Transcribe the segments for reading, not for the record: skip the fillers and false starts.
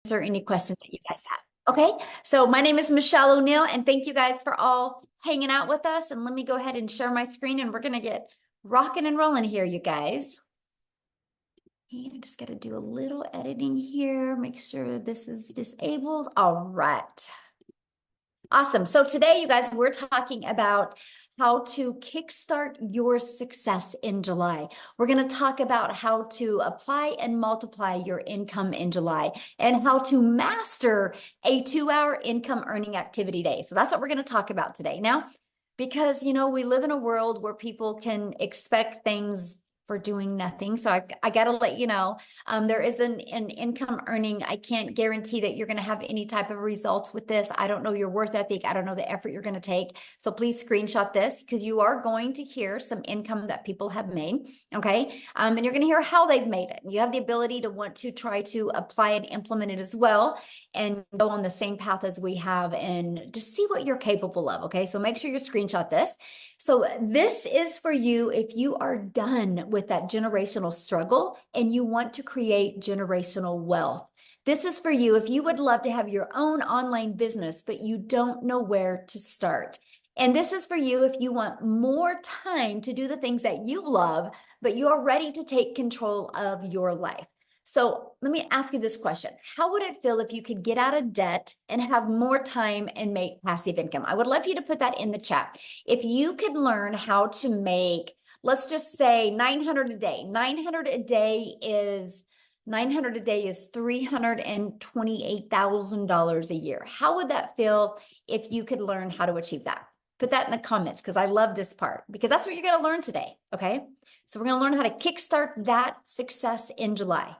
answer any questions that you guys have. Okay, so my name is Michelle O'Neill, and thank you guys for all hanging out with us. And let me go ahead and share my screen, and we're going to get rocking and rolling here, you guys. And I just got to do a little editing here, make sure this is disabled. All right. Awesome. So today, you guys, we're talking about how to kickstart your success in July. We're going to talk about how to apply and multiply your income in July and how to master a 2-hour income earning activity day. So that's what we're going to talk about today. Now, because, we live in a world where people can expect things for doing nothing. So I got to let you know, there is an income earning. I can't guarantee that you're going to have any type of results with this. I don't know your worth ethic. I don't know the effort you're going to take. So please screenshot this because you are going to hear some income that people have made. Okay. And you're going to hear how they've made it. You have the ability to want to try to apply and implement it as well and go on the same path as we have and just see what you're capable of. Okay. So make sure you screenshot this. So this is for you if you are done with that generational struggle and you want to create generational wealth. This is for you if you would love to have your own online business, but you don't know where to start. And this is for you if you want more time to do the things that you love, but you are ready to take control of your life. So let me ask you this question. How would it feel if you could get out of debt and have more time and make passive income? I would love you to put that in the chat. If you could learn how to make, let's just say 900 a day. 900 a day is $328,000 a year. How would that feel if you could learn how to achieve that? Put that in the comments because I love this part because that's what you're going to learn today. Okay. So we're going to learn how to kickstart that success in July.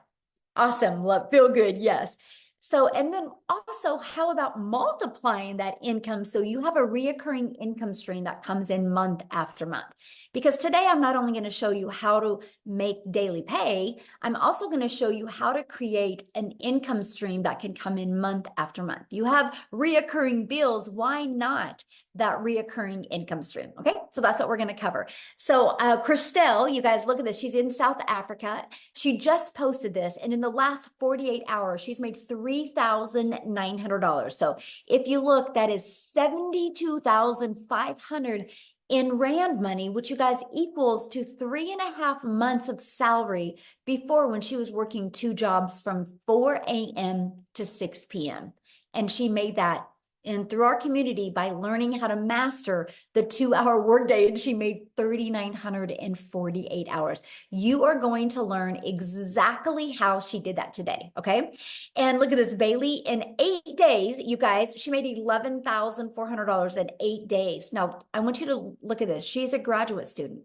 Awesome. Love, feel good. Yes. So, and then also, how about multiplying that income so you have a reoccurring income stream that comes in month after month? Because today I'm not only going to show you how to make daily pay, I'm also going to show you how to create an income stream that can come in month after month. You have reoccurring bills. Why not that reoccurring income stream? Okay. So that's what we're going to cover. So, Christelle, you guys look at this. She's in South Africa. She just posted this, and in the last 48 hours, she's made $3,900. So if you look, that is 72,500 in Rand money, which you guys equals to 3.5 months of salary before when she was working 2 jobs from 4 a.m. to 6 p.m. And she made that and through our community by learning how to master the 2-hour workday, and she made 3,900 in 48 hours. You are going to learn exactly how she did that today. Okay. And look at this, Bailey, in 8 days, you guys, she made $11,400 in 8 days. Now I want you to look at this. She's a graduate student.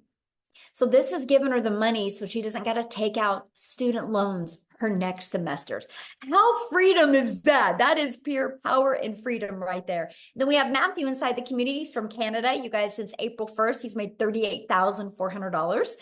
So this has given her the money so she doesn't got to take out student loans her next semesters. How freedom is that? That is pure power and freedom right there. Then we have Matthew inside the communities from Canada. You guys, since April 1st, he's made $38,400.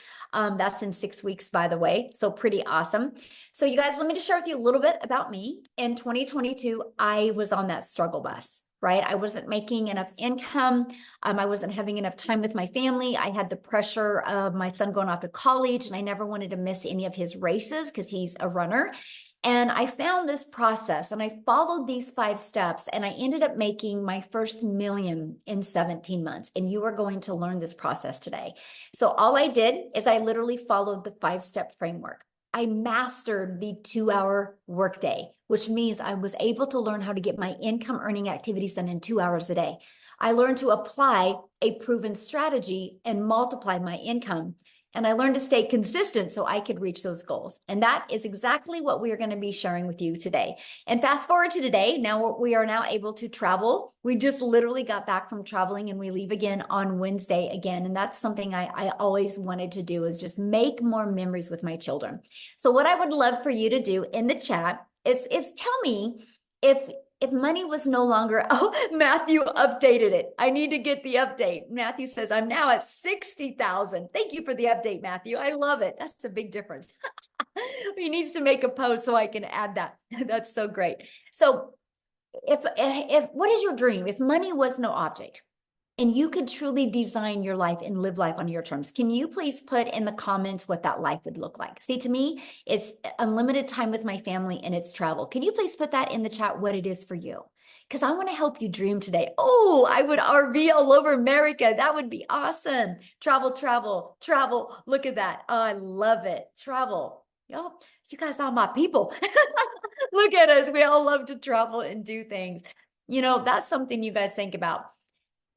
That's in 6 weeks, by the way. So pretty awesome. So you guys, let me just share with you a little bit about me. In 2022, I was on that struggle bus. Right? I wasn't making enough income. I wasn't having enough time with my family. I had the pressure of my son going off to college, and I never wanted to miss any of his races because he's a runner. And I found this process and I followed these 5 steps, and I ended up making my first million in 17 months. And you are going to learn this process today. So all I did is I literally followed the 5-step framework. I mastered the 2-hour workday, which means I was able to learn how to get my income earning activities done in 2 hours a day. I learned to apply a proven strategy and multiply my income. And I learned to stay consistent so I could reach those goals. And that is exactly what we are going to be sharing with you today. And fast forward to today, now we are now able to travel. We just literally got back from traveling, and we leave again on Wednesday again. And that's something I always wanted to do, is just make more memories with my children. So what I would love for you to do in the chat is tell me if money was no longer, oh, Matthew updated it. I need to get the update. Matthew says, I'm now at 60,000. Thank you for the update, Matthew. I love it. That's a big difference. He needs to make a post so I can add that. That's so great. So if what is your dream? If money was no object, and you could truly design your life and live life on your terms. Can you please put in the comments what that life would look like? See, to me, it's unlimited time with my family and it's travel. Can you please put that in the chat what it is for you? Because I want to help you dream today. Oh, I would RV all over America. That would be awesome. Travel, travel, travel. Look at that. Oh, I love it. Travel. Y'all, you guys are my people. Look at us. We all love to travel and do things. You know, that's something you guys think about.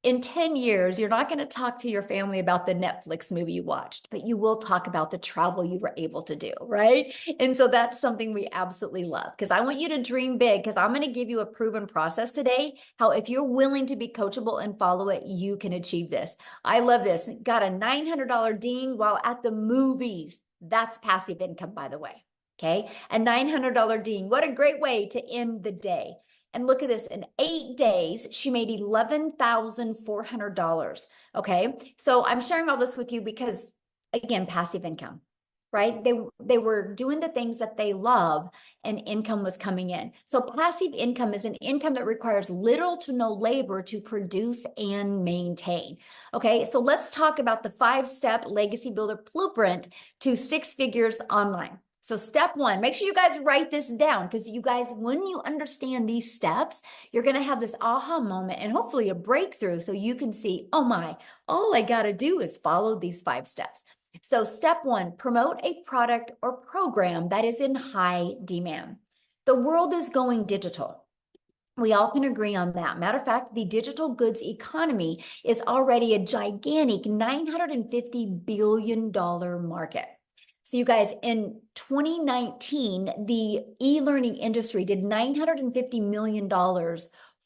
In 10 years, you're not going to talk to your family about the Netflix movie you watched, but you will talk about the travel you were able to do, right? And so that's something we absolutely love, because I want you to dream big, because I'm going to give you a proven process today, how if you're willing to be coachable and follow it, you can achieve this. I love this. Got a $900 ding while at the movies. That's passive income, by the way. Okay. A $900 ding. What a great way to end the day. And look at this, in 8 days, she made $11,400. Okay. So I'm sharing all this with you because, again, passive income, right? They were doing the things that they love and income was coming in. So passive income is an income that requires little to no labor to produce and maintain. Okay. So let's talk about the 5-step legacy builder blueprint to 6 figures online. So step 1, make sure you guys write this down, because you guys, when you understand these steps, you're going to have this aha moment and hopefully a breakthrough, so you can see, oh my, all I got to do is follow these 5 steps. So step 1, promote a product or program that is in high demand. The world is going digital. We all can agree on that. Matter of fact, the digital goods economy is already a gigantic $950 billion market. So you guys, in 2019, the e-learning industry did $950 million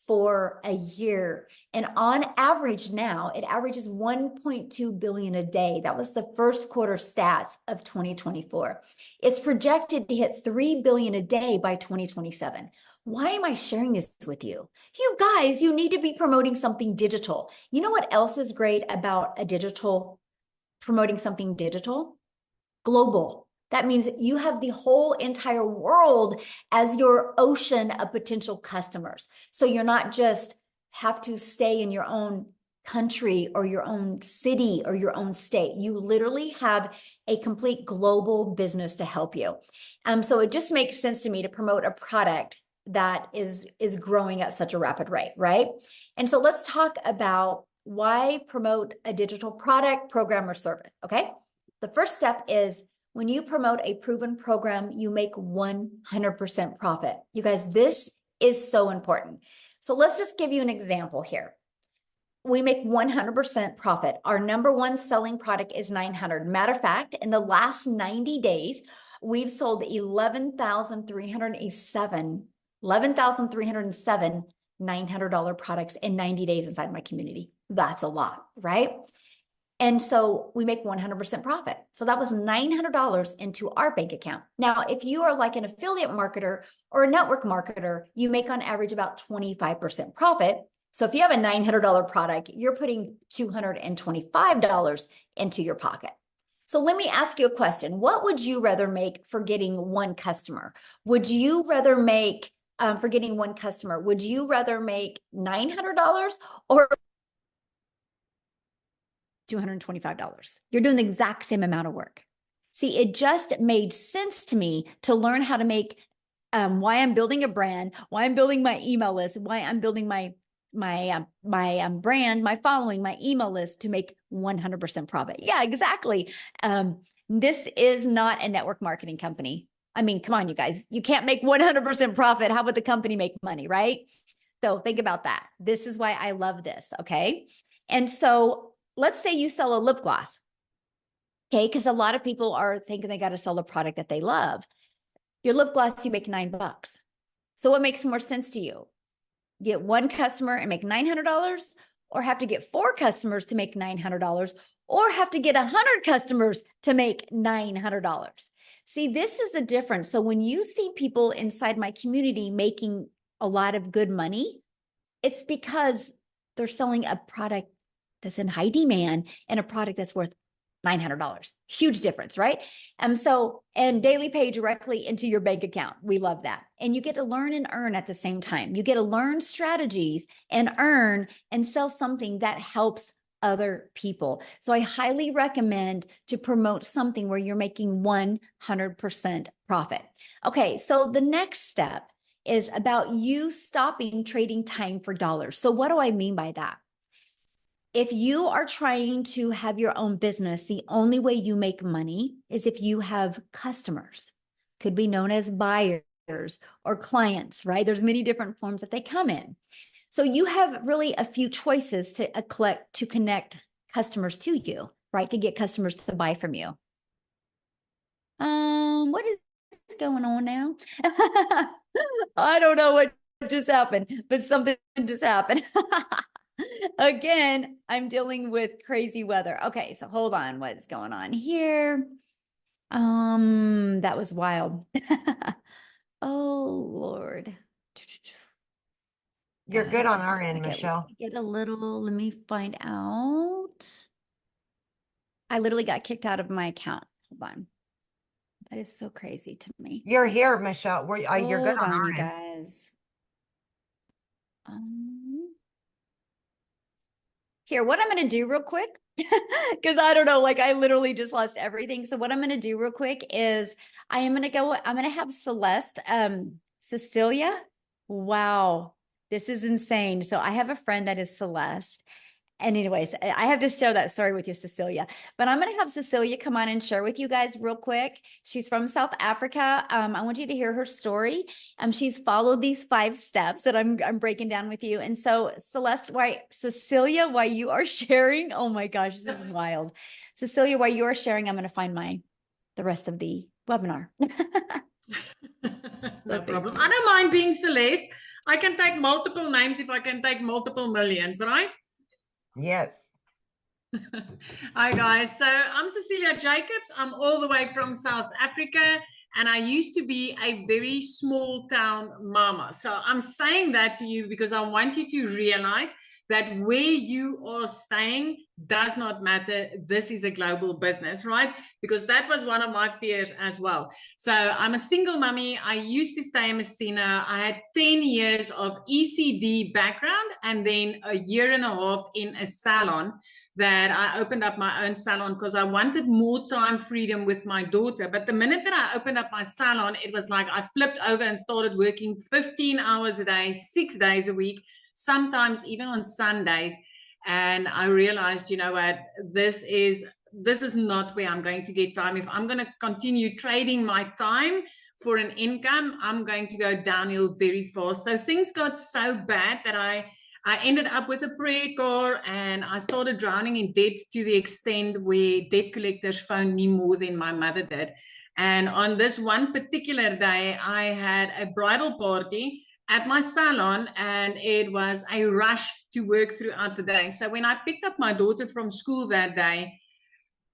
for a year. And on average now, it averages 1.2 billion a day. That was the first quarter stats of 2024. It's projected to hit 3 billion a day by 2027. Why am I sharing this with you? You guys, you need to be promoting something digital. You know what else is great about promoting something digital? Global. That means you have the whole entire world as your ocean of potential customers. So you're not just have to stay in your own country or your own city or your own state. You literally have a complete global business to help you. So it just makes sense to me to promote a product that is growing at such a rapid rate, right? And so let's talk about why promote a digital product, program, or service, okay? The first step is, when you promote a proven program, you make 100% profit. You guys, this is so important. So let's just give you an example here. We make 100% profit. Our number one selling product is 900. Matter of fact, in the last 90 days, we've sold 11,307 $900 products in 90 days inside my community. That's a lot, right? And so we make 100% profit. So that was $900 into our bank account. Now, if you are like an affiliate marketer or a network marketer, you make on average about 25% profit. So if you have a $900 product, you're putting $225 into your pocket. So let me ask you a question. What would you rather make for getting one customer? Would you rather make, for getting one customer, would you rather make $900 or $225? You're doing the exact same amount of work. See, it just made sense to me to learn how to make, why I'm building a brand, why I'm building my email list, why I'm building my brand, my following, my email list, to make 100% profit. Yeah, exactly. This is not a network marketing company. I mean, come on, you guys, you can't make 100% profit. How would the company make money, right? So think about that. This is why I love this. Okay. And so let's say you sell a lip gloss. Okay. Because a lot of people are thinking they got to sell a product that they love. Your lip gloss, you make $9. So what makes more sense to you? Get one customer and make $900, or have to get 4 customers to make $900, or have to get 100 customers to make $900. See, this is the difference. So when you see people inside my community making a lot of good money, it's because they're selling a product that's in high demand and a product that's worth $900. Huge difference, right? And daily pay directly into your bank account. We love that. And you get to learn and earn at the same time. You get to learn strategies and earn and sell something that helps other people. So I highly recommend to promote something where you're making 100% profit. Okay, so the next step is about you stopping trading time for dollars. So what do I mean by that? If you are trying to have your own business, the only way you make money is if you have customers, could be known as buyers or clients, right? There's many different forms that they come in. So you have really a few choices to connect customers to you, right? To get customers to buy from you. What is going on now? I don't know what just happened, but something just happened. Again, I'm dealing with crazy weather. Okay, so hold on. What's going on here? That was wild. Oh, Lord. You're God, good on just a our end, second. Michelle. Let me find out. I literally got kicked out of my account. Hold on. That is so crazy to me. You're here, Michelle. You're good Hold on on, our you end. guys. Here, what I'm going to do real quick, because I don't know, like I literally just lost everything. So what I'm going to do real quick is I'm going to have Celeste, Cecilia. Wow, this is insane. So I have a friend that is Celeste. And anyways, I have to share that story with you, Cecilia. But I'm going to have Cecilia come on and share with you guys real quick. She's from South Africa. I want you to hear her story. She's followed these 5 steps that I'm breaking down with you. And so, Cecilia, while you are sharing, oh my gosh, this is wild. Cecilia, while you are sharing, I'm going to find the rest of the webinar. No problem. I don't mind being Celeste. I can take multiple names if I can take multiple millions, right? Yes. Hi guys, so I'm Cecilia Jacobs. I'm all the way from South Africa, and I used to be a very small town mama. So I'm saying that to you because I want you to realize that where you are staying does not matter. This is a global business, right? Because that was one of my fears as well. So I'm a single mummy. I used to stay in Messina. I had 10 years of ECD background and then a year and a half in a salon that I opened up my own salon because I wanted more time freedom with my daughter. But the minute that I opened up my salon, it was like I flipped over and started working 15 hours a day, 6 days a week, sometimes even on Sundays. And I realized, you know what, this is not where I'm going to get time. If I'm going to continue trading my time for an income, I'm going to go downhill very fast. So things got so bad that I ended up with a prayer car and I started drowning in debt to the extent where debt collectors phoned me more than my mother did. And on this one particular day, I had a bridal party at my salon and it was a rush to work throughout the day. So when I picked up my daughter from school that day,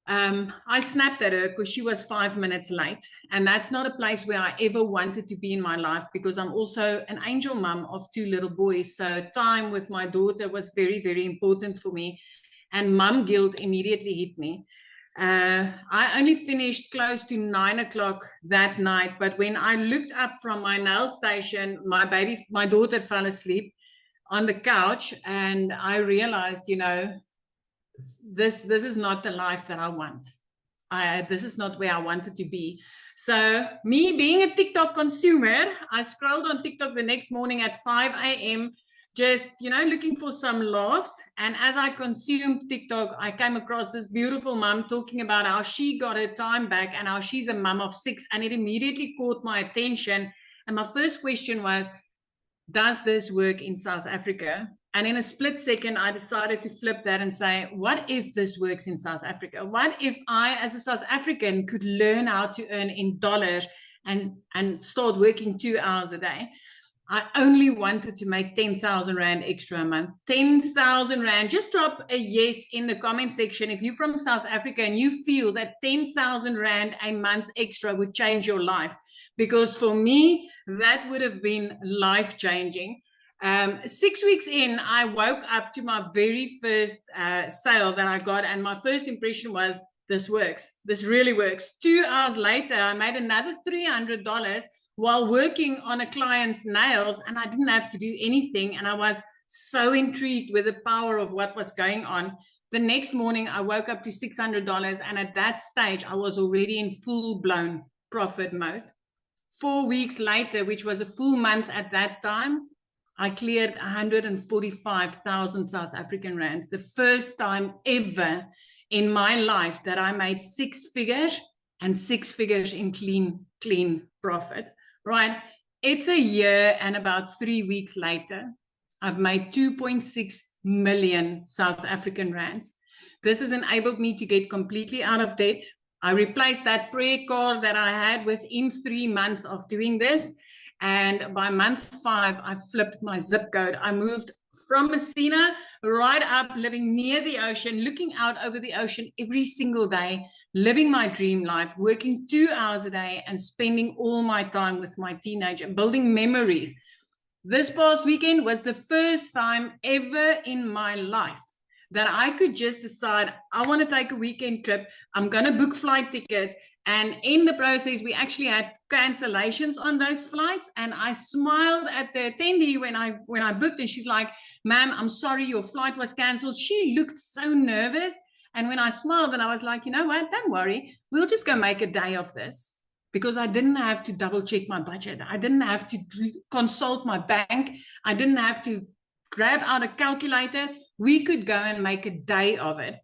I snapped at her because she was 5 minutes late. And that's not a place where I ever wanted to be in my life because I'm also an angel mom of 2 little boys. So time with my daughter was very, very important for me. And mom guilt immediately hit me. I only finished close to 9 o'clock that night. But when I looked up from my nail station, my daughter fell asleep on the couch. And I realized, you know, this is not the life that I want. This is not where I wanted to be. So me being a TikTok consumer, I scrolled on TikTok the next morning at 5 a.m. just, you know, looking for some laughs. And as I consumed TikTok, I came across this beautiful mom talking about how she got her time back and how she's a mom of 6. And it immediately caught my attention. And my first question was, does this work in South Africa? And in a split second, I decided to flip that and say, what if this works in South Africa? What if I, as a South African, could learn how to earn in dollars and start working 2 hours a day? I only wanted to make 10,000 Rand extra a month. 10,000 Rand. Just drop a yes in the comment section if you're from South Africa and you feel that 10,000 Rand a month extra would change your life. Because for me, that would have been life-changing. 6 weeks in, I woke up to my very first sale that I got, and my first impression was, this works. This really works. 2 hours later, I made another $300 while working on a client's nails, and I didn't have to do anything. And I was so intrigued with the power of what was going on. The next morning, I woke up to $600. And at that stage, I was already in full-blown profit mode. 4 weeks later, which was a full month at that time, I cleared 145,000 South African rands. The first time ever in my life that I made 6 figures, and 6 figures in clean profit, right? It's a year and about 3 weeks later, I've made 2.6 million South African rands. This has enabled me to get completely out of debt. I replaced that prayer card that I had within 3 months of doing this. And by month 5, I flipped my zip code. I moved from Messina right up, living near the ocean, looking out over the ocean every single day, living my dream life, working 2 hours a day and spending all my time with my teenager, building memories. This past weekend was the first time ever in my life that I could just decide, I want to take a weekend trip. I'm going to book flight tickets. And in the process, we actually had cancellations on those flights. And I smiled at the attendee when I booked, and she's like, "Ma'am, I'm sorry, your flight was canceled." She looked so nervous. And when I smiled, and I was like, "You know what? Don't worry. We'll just go make a day of this." Because I didn't have to double check my budget. I didn't have to consult my bank. I didn't have to grab out a calculator. We could go and make a day of it.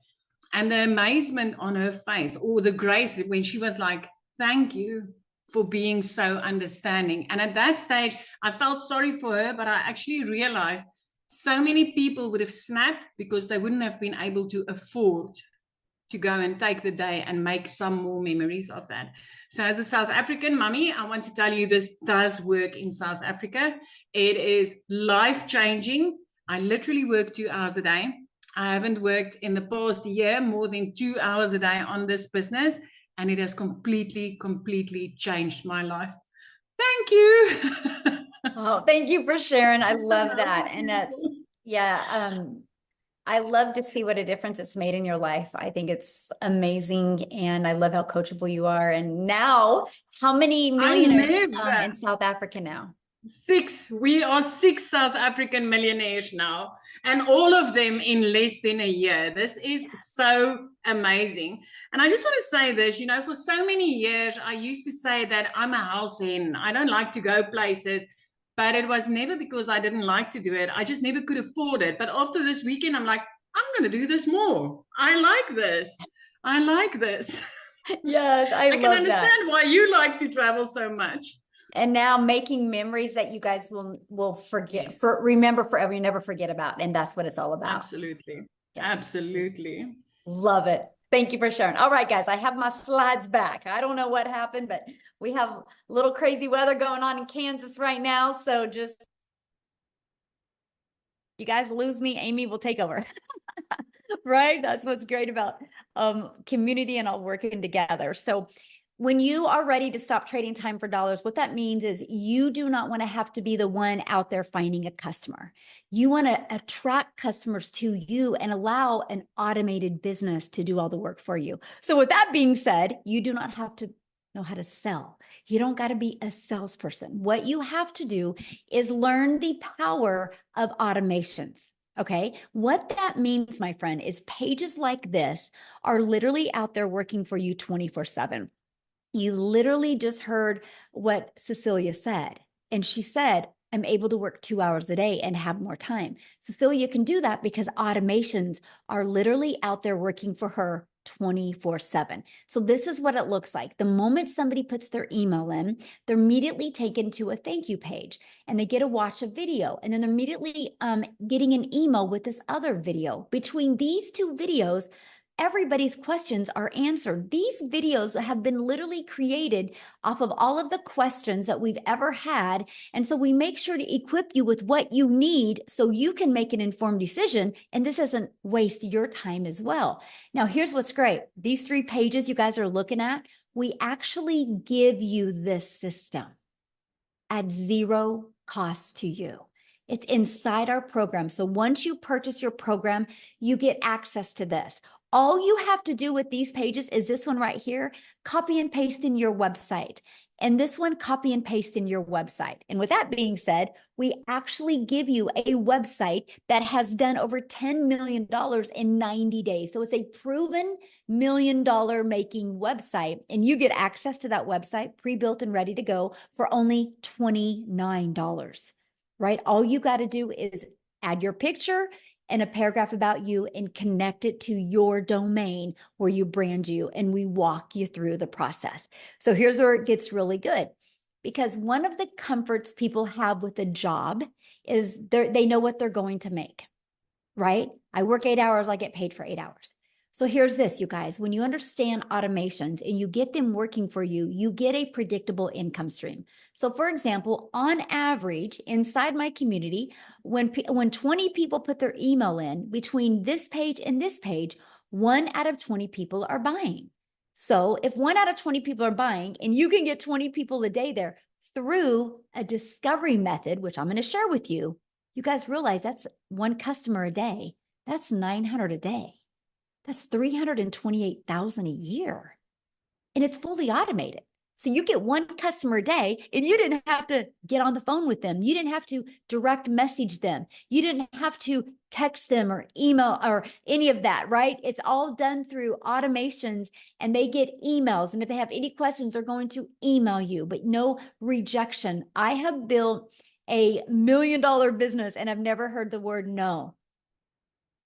And the amazement on her face, or the grace when she was like, "Thank you for being so understanding." And at that stage, I felt sorry for her, but I actually realized so many people would have snapped because they wouldn't have been able to afford to go and take the day and make some more memories of that. So as a South African mummy, I want to tell you this does work in South Africa. It is life-changing. I literally work 2 hours a day. I haven't worked in the past year more than 2 hours a day on this business, and it has completely changed my life. Thank you. Oh, thank you for sharing. I love that. And that's, yeah, I love to see what a difference it's made in your life. I think it's amazing. And I love how coachable you are. And now, how many millionaires in South Africa now? 6. We are 6 South African millionaires now, and all of them in less than a year. This is so amazing. And I just want to say this, you know, for so many years, I used to say that I'm a house hen. I don't like to go places, but it was never because I didn't like to do it. I just never could afford it. But after this weekend, I'm like, I'm going to do this more. I like this. I like this. Yes, I can love understand that. why you like to travel so much. And now making memories that you guys will forget, remember forever, you never forget about. And that's what it's all about. Absolutely. Yes. Absolutely. Love it. Thank you for sharing. All right, guys, I have my slides back. I don't know what happened, but we have a little crazy weather going on in Kansas right now. So just, you guys lose me, Amy will take over. Right? That's what's great about community and all working together. So when you are ready to stop trading time for dollars, what that means is you do not want to have to be the one out there finding a customer. You want to attract customers to you and allow an automated business to do all the work for you. So with that being said, you do not have to know how to sell. You don't got to be a salesperson. What you have to do is learn the power of automations. Okay, what that means, my friend, is pages like this are literally out there working for you 24/7. You literally just heard what Cecilia said. And she said, I'm able to work 2 hours a day and have more time. Cecilia can do that because automations are literally out there working for her 24/7. So this is what it looks like. The moment somebody puts their email in, they're immediately taken to a thank you page and they get to watch a video. And then they're immediately getting an email with this other video. Between these two videos, everybody's questions are answered. These videos have been literally created off of all of the questions that we've ever had. And so we make sure to equip you with what you need so you can make an informed decision. And this doesn't waste your time as well. Now, here's what's great. These 3 pages you guys are looking at, we actually give you this system at 0 cost to you. It's inside our program. So once you purchase your program, you get access to this. All you have to do with these pages is this one right here, copy and paste in your website. And this one, copy and paste in your website. And with that being said, we actually give you a website that has done over $10 million in 90 days. So it's a proven $1 million making website. And you get access to that website pre-built and ready to go for only $29, right? All you got to do is add your picture and a paragraph about you and connect it to your domain where you brand you, and we walk you through the process. So here's where it gets really good, because one of the comforts people have with a job is they know what they're going to make, right? I work 8 hours, I get paid for 8 hours. So here's this, you guys, when you understand automations and you get them working for you, you get a predictable income stream. So for example, on average, inside my community, when 20 people put their email in between this page and this page, 1 out of 20 people are buying. So if 1 out of 20 people are buying and you can get 20 people a day there through a discovery method, which I'm going to share with you, you guys realize that's 1 customer a day. That's 900 a day. That's 328,000 a year. And it's fully automated. So you get 1 customer a day and you didn't have to get on the phone with them. You didn't have to direct message them. You didn't have to text them or email or any of that, right? It's all done through automations, and they get emails. And if they have any questions, they're going to email you, but no rejection. I have built a $1 million business and I've never heard the word no.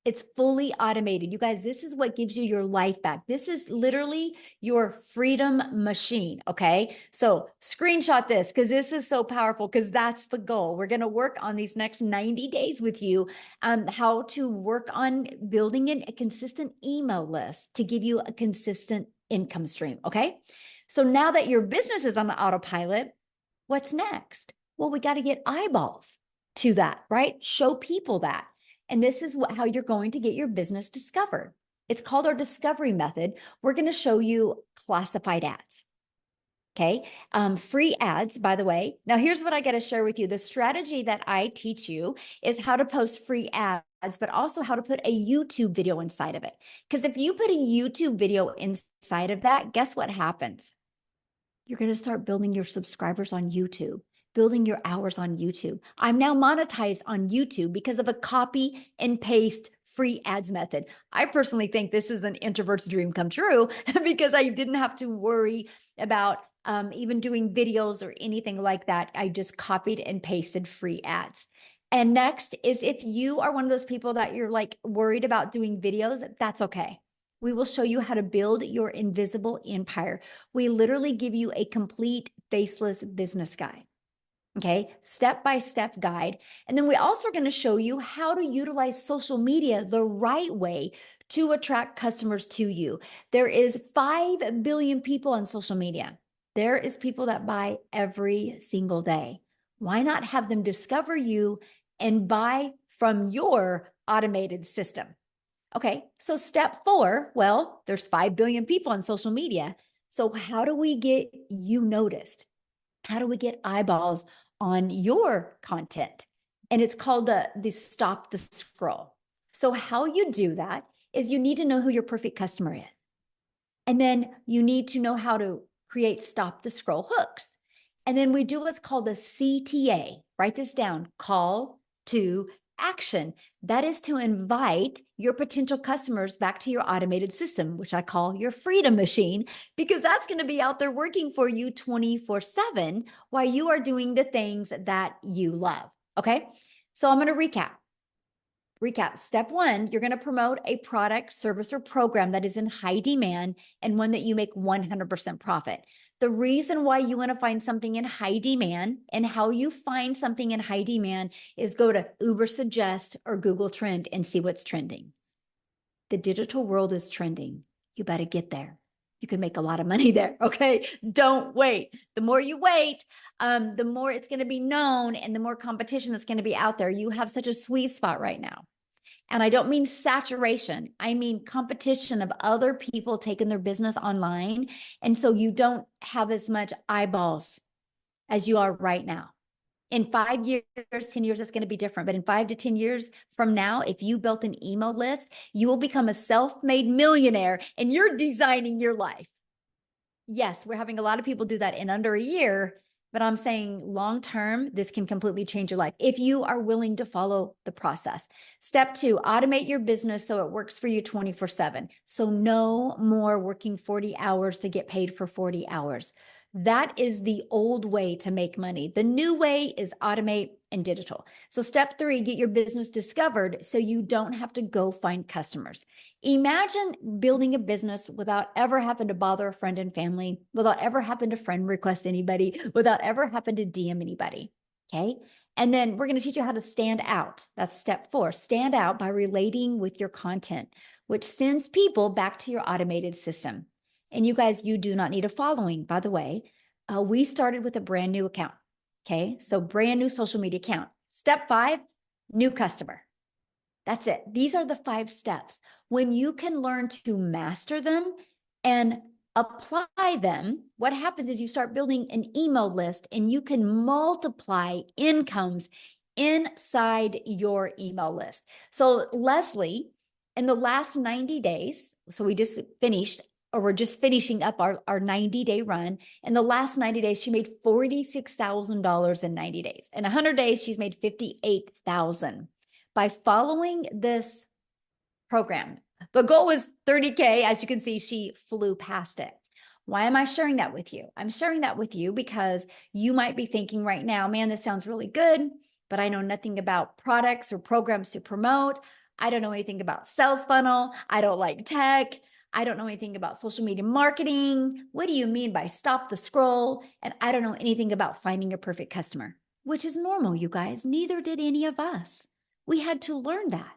It's fully automated. You guys, this is what gives you your life back. This is literally your freedom machine, okay? So screenshot this because this is so powerful, because that's the goal. We're going to work on these next 90 days with you, how to work on building a consistent email list to give you a consistent income stream, okay? So now that your business is on autopilot, what's next? Well, we got to get eyeballs to that, right? Show people that. And this is how you're going to get your business discovered. It's called our discovery method. We're going to show you classified ads. Okay. Free ads, by the way. Now, here's what I got to share with you. The strategy that I teach you is how to post free ads, but also how to put a YouTube video inside of it. Because if you put a YouTube video inside of that, guess what happens? You're going to start building your subscribers on YouTube, building your hours on YouTube. I'm now monetized on YouTube because of a copy and paste free ads method. I personally think this is an introvert's dream come true because I didn't have to worry about even doing videos or anything like that. I just copied and pasted free ads. And next is, if you are one of those people that you're like worried about doing videos, that's okay. We will show you how to build your invisible empire. We literally give you a complete faceless business guide. Okay, step-by-step guide. And then we also are going to show you how to utilize social media the right way to attract customers to you. There is 5 billion people on social media. There is people that buy every single day. Why not have them discover you and buy from your automated system? Okay, so step 4, well, there's 5 billion people on social media. So how do we get you noticed? How do we get eyeballs on your content? And it's called the stop the scroll. So how you do that is you need to know who your perfect customer is. And then you need to know how to create stop the scroll hooks. And then we do what's called a CTA. Write this down: call to action. That is to invite your potential customers back to your automated system, which I call your freedom machine, because that's going to be out there working for you 24/7 while you are doing the things that you love. Okay. So I'm going to recap. Step 1, you're going to promote a product, service, or program that is in high demand and one that you make 100% profit. The reason why you want to find something in high demand, and how you find something in high demand, is go to Uber Suggest or Google Trend and see what's trending. The digital world is trending. You better get there. You can make a lot of money there. Okay. Don't wait. The more you wait, the more it's going to be known and the more competition that's going to be out there. You have such a sweet spot right now. And I don't mean saturation. I mean competition of other people taking their business online. And so you don't have as much eyeballs as you are right now. In 5 years, 10 years, it's going to be different. But in 5 to 10 years from now, if you built an email list, you will become a self-made millionaire and you're designing your life. Yes, we're having a lot of people do that in under a year, but I'm saying long term, this can completely change your life if you are willing to follow the process. Step 2, automate your business so it works for you 24/7. So no more working 40 hours to get paid for 40 hours. That is the old way to make money. The new way is automate and digital. So step 3, get your business discovered so you don't have to go find customers. Imagine building a business without ever having to bother a friend and family, without ever having to friend request anybody, without ever having to DM anybody. Okay. And then we're going to teach you how to stand out. That's step 4. Stand out by relating with your content, which sends people back to your automated system. And you guys, you do not need a following, by the way. We started with a brand new account. Okay. So brand new social media account. Step 5, new customer. That's it. These are the 5 steps. When you can learn to master them and apply them, what happens is you start building an email list and you can multiply incomes inside your email list. So Leslie, in the last 90 days, so we just finished, or we're just finishing up our 90-day run. In the last 90 days, she made $46,000 in 90 days. In 100 days, she's made $58,000. By following this program. The goal was 30K. As you can see, she flew past it. Why am I sharing that with you? I'm sharing that with you because you might be thinking right now, man, this sounds really good, but I know nothing about products or programs to promote. I don't know anything about sales funnel. I don't like tech. I don't know anything about social media marketing. What do you mean by stop the scroll? And I don't know anything about finding a perfect customer, which is normal, you guys. Neither did any of us. We had to learn that.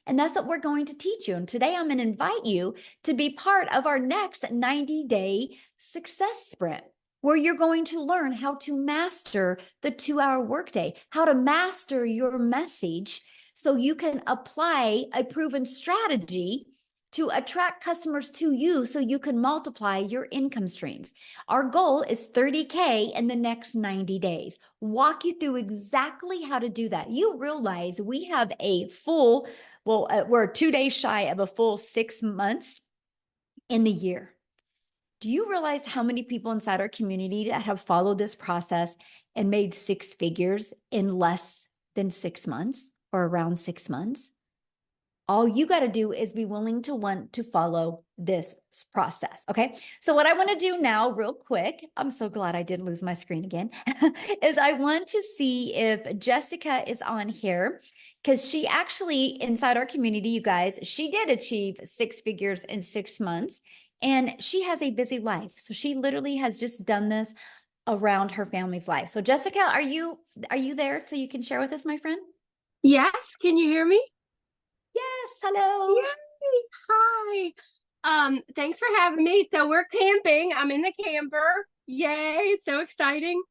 And that's what we're going to teach you. And today I'm going to invite you to be part of our next 90-day success sprint, where you're going to learn how to master the 2-hour workday, how to master your message so you can apply a proven strategy to attract customers to you so you can multiply your income streams. Our goal is 30K in the next 90 days. Walk you through exactly how to do that. You realize we have a full, we're 2 days shy of a full 6 months in the year. Do you realize how many people inside our community that have followed this process and made 6 figures in less than 6 months or around 6 months? All you got to do is be willing to want to follow this process. Okay. So what I want to do now real quick, I'm so glad I didn't lose my screen again, is I want to see if Jessica is on here, because she actually, inside our community, you guys, she did achieve 6 figures in 6 months and she has a busy life. So she literally has just done this around her family's life. So Jessica, are you there so you can share with us, my friend? Yes, can you hear me? Yes, hello. Yay. Hi. Thanks for having me. So we're camping. I'm in the camper. Yay, so exciting.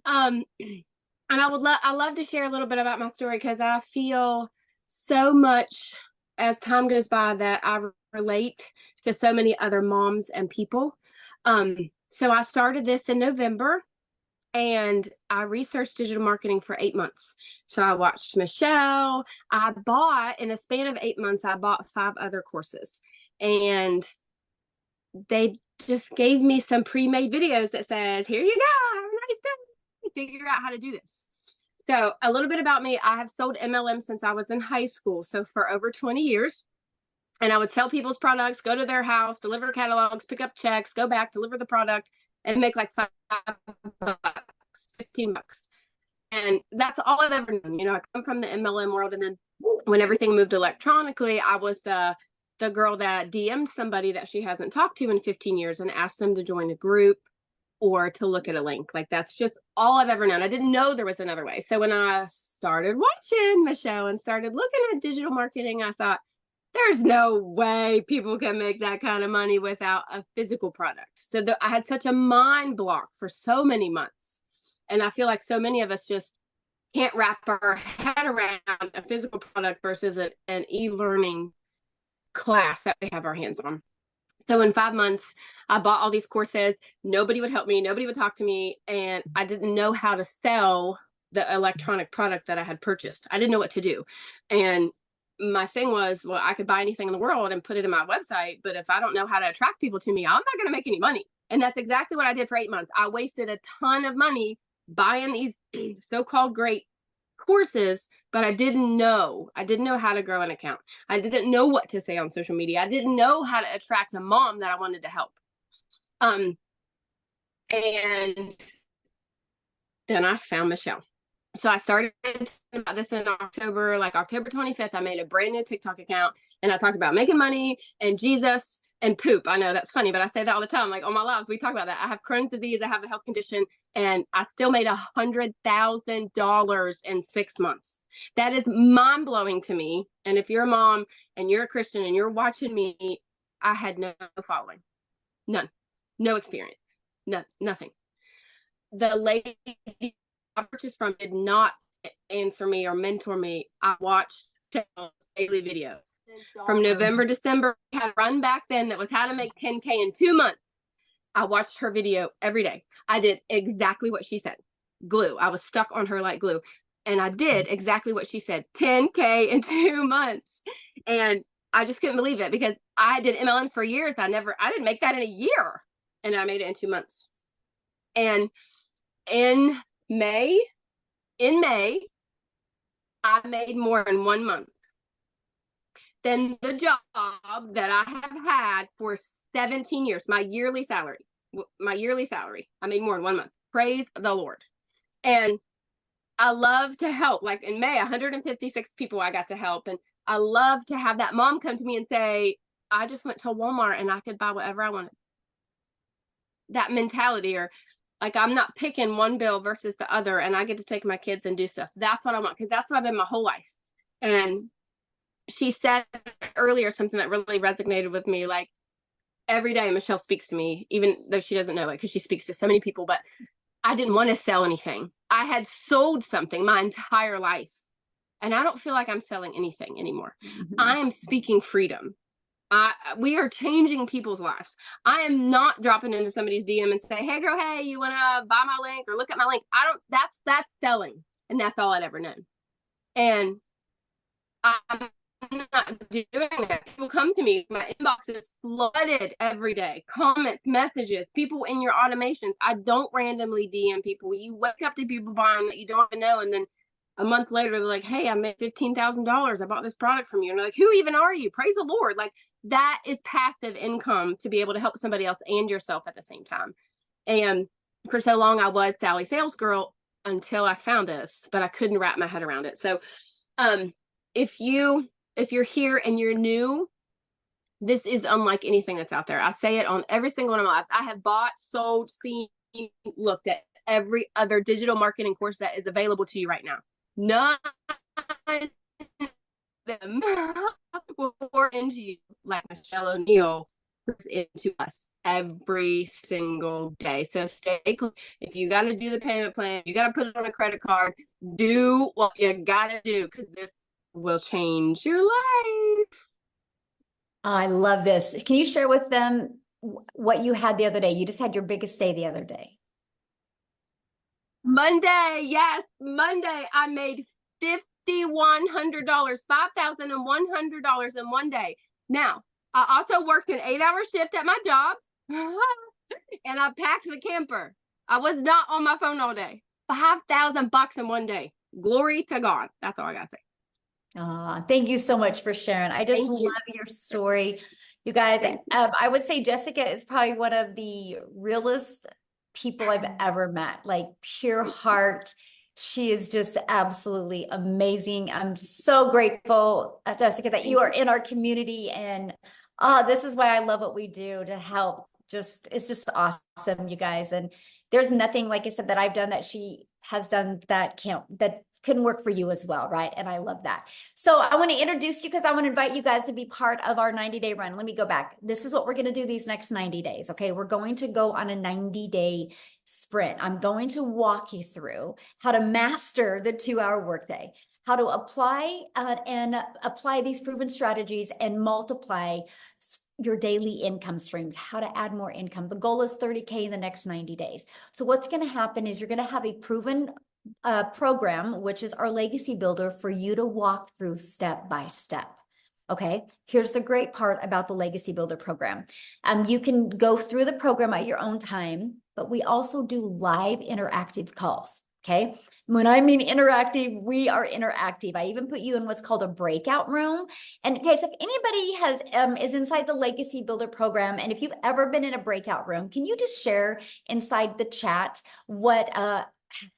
And I love to share a little bit about my story because I feel so much as time goes by that I relate to so many other moms and people. So I started this in November. And I researched digital marketing for 8 months. So I watched Michelle. In a span of 8 months, I bought 5 other courses. And they just gave me some pre-made videos that says, here you go, have a nice day. Figure out how to do this. So a little bit about me. I have sold MLM since I was in high school. So for over 20 years. And I would sell people's products, go to their house, deliver catalogs, pick up checks, go back, deliver the product, and make like $5, $15. And that's all I've ever known. You know, I come from the MLM world, and then when everything moved electronically, I was the girl that DM'd somebody that she hasn't talked to in 15 years and asked them to join a group or to look at a link. Like, that's just all I've ever known. I didn't know there was another way. So when I started watching Michelle and started looking at digital marketing, I thought, there's no way people can make that kind of money without a physical product. So I had such a mind block for so many months. And I feel like so many of us just can't wrap our head around a physical product versus an e-learning class that we have our hands on. So in 5 months, I bought all these courses. Nobody would help me. Nobody would talk to me. And I didn't know how to sell the electronic product that I had purchased. I didn't know what to do. And my thing was, well, I could buy anything in the world and put it in my website, but if I don't know how to attract people to me, I'm not going to make any money. And that's exactly what I did for 8 months. I wasted a ton of money buying these so-called great courses, but I didn't know how to grow an account. I didn't know what to say on social media. I didn't know how to attract a mom that I wanted to help. And then I found Michelle. So I started about this in October, like October 25th, I made a brand new TikTok account and I talked about making money and Jesus and poop. I know that's funny, but I say that all the time. Like on my lives, we talk about that. I have Crohn's disease, I have a health condition, and I still made $100,000 in 6 months. That is mind blowing to me. And if you're a mom and you're a Christian and you're watching me, I had no following, none, no experience, nothing. The lady I purchased from did not answer me or mentor me. I watched daily videos from November, December. I had a run back then that was how to make 10K in 2 months. I watched her video every day. I did exactly what she said. Glue. I was stuck on her like glue. And I did exactly what she said. 10K in 2 months. And I just couldn't believe it because I did MLMs for years. I didn't make that in a year. And I made it in 2 months. And in May, I made more in 1 month than the job that I have had for 17 years. My yearly salary, I made more in 1 month. Praise the Lord. And I love to help. Like in May, 156 people I got to help. And I love to have that mom come to me and say, I just went to Walmart and I could buy whatever I wanted. That mentality, or like I'm not picking one bill versus the other and I get to take my kids and do stuff. That's what I want because that's what I've been my whole life. And she said earlier something that really resonated with me. Like every day Michelle speaks to me, even though she doesn't know it because she speaks to so many people, but I didn't want to sell anything. I had sold something my entire life and I don't feel like I'm selling anything anymore. Mm-hmm. I am speaking freedom. We are changing people's lives. I am not dropping into somebody's DM and say, hey girl, hey, you want to buy my link or look at my link? That's selling. And that's all I'd ever known. And I'm not doing that. People come to me, my inbox is flooded every day. Comments, messages, people in your automations. I don't randomly DM people. You wake up to people buying that you don't even know. And then a month later, they're like, hey, I made $15,000. I bought this product from you. And they're like, who even are you? Praise the Lord. Like that is passive income to be able to help somebody else and yourself at the same time. And for so long, I was Sally Sales Girl until I found this, but I couldn't wrap my head around it. So if you're here and you're new, this is unlike anything that's out there. I say it on every single one of my lives. I have bought, sold, seen, looked at every other digital marketing course that is available to you right now. None of them will pour into you like Michelle O'Neill pours into us every single day. So stay close. If you got to do the payment plan, you got to put it on a credit card, do what you got to do because this will change your life. I love this. Can you share with them what you had the other day? You just had your biggest day the other day. Monday, yes, Monday, I made $5,100, $5,100 in one day. Now, I also worked an 8-hour shift at my job, and I packed the camper. I was not on my phone all day. $5,000 in one day. Glory to God. That's all I gotta say. Thank you so much for sharing. I just love your story. You guys, I would say Jessica is probably one of the realest people I've ever met, like pure heart. She is just absolutely amazing. I'm so grateful, Jessica, that you are in our community. And this is why I love what we do to help. It's just awesome, you guys. And there's nothing, like I said, that I've done that she has done that couldn't work for you as well, right? And I love that. So I want to introduce you because I want to invite you guys to be part of our 90-day run. Let me go back. This is what we're going to do these next 90 days, okay? We're going to go on a 90-day sprint. I'm going to walk you through how to master the 2-hour workday, how to apply these proven strategies and multiply your daily income streams, how to add more income. The goal is 30K in the next 90 days. So what's going to happen is you're going to have a proven program, which is our legacy builder for you to walk through step by step. Okay, here's the great part about the Legacy Builder program. You can go through the program at your own time, but we also do live interactive calls. Okay, when I mean interactive, we are interactive. I even put you in what's called a breakout room. And guys, if anybody is inside the Legacy Builder program, and if you've ever been in a breakout room, can you just share inside the chat what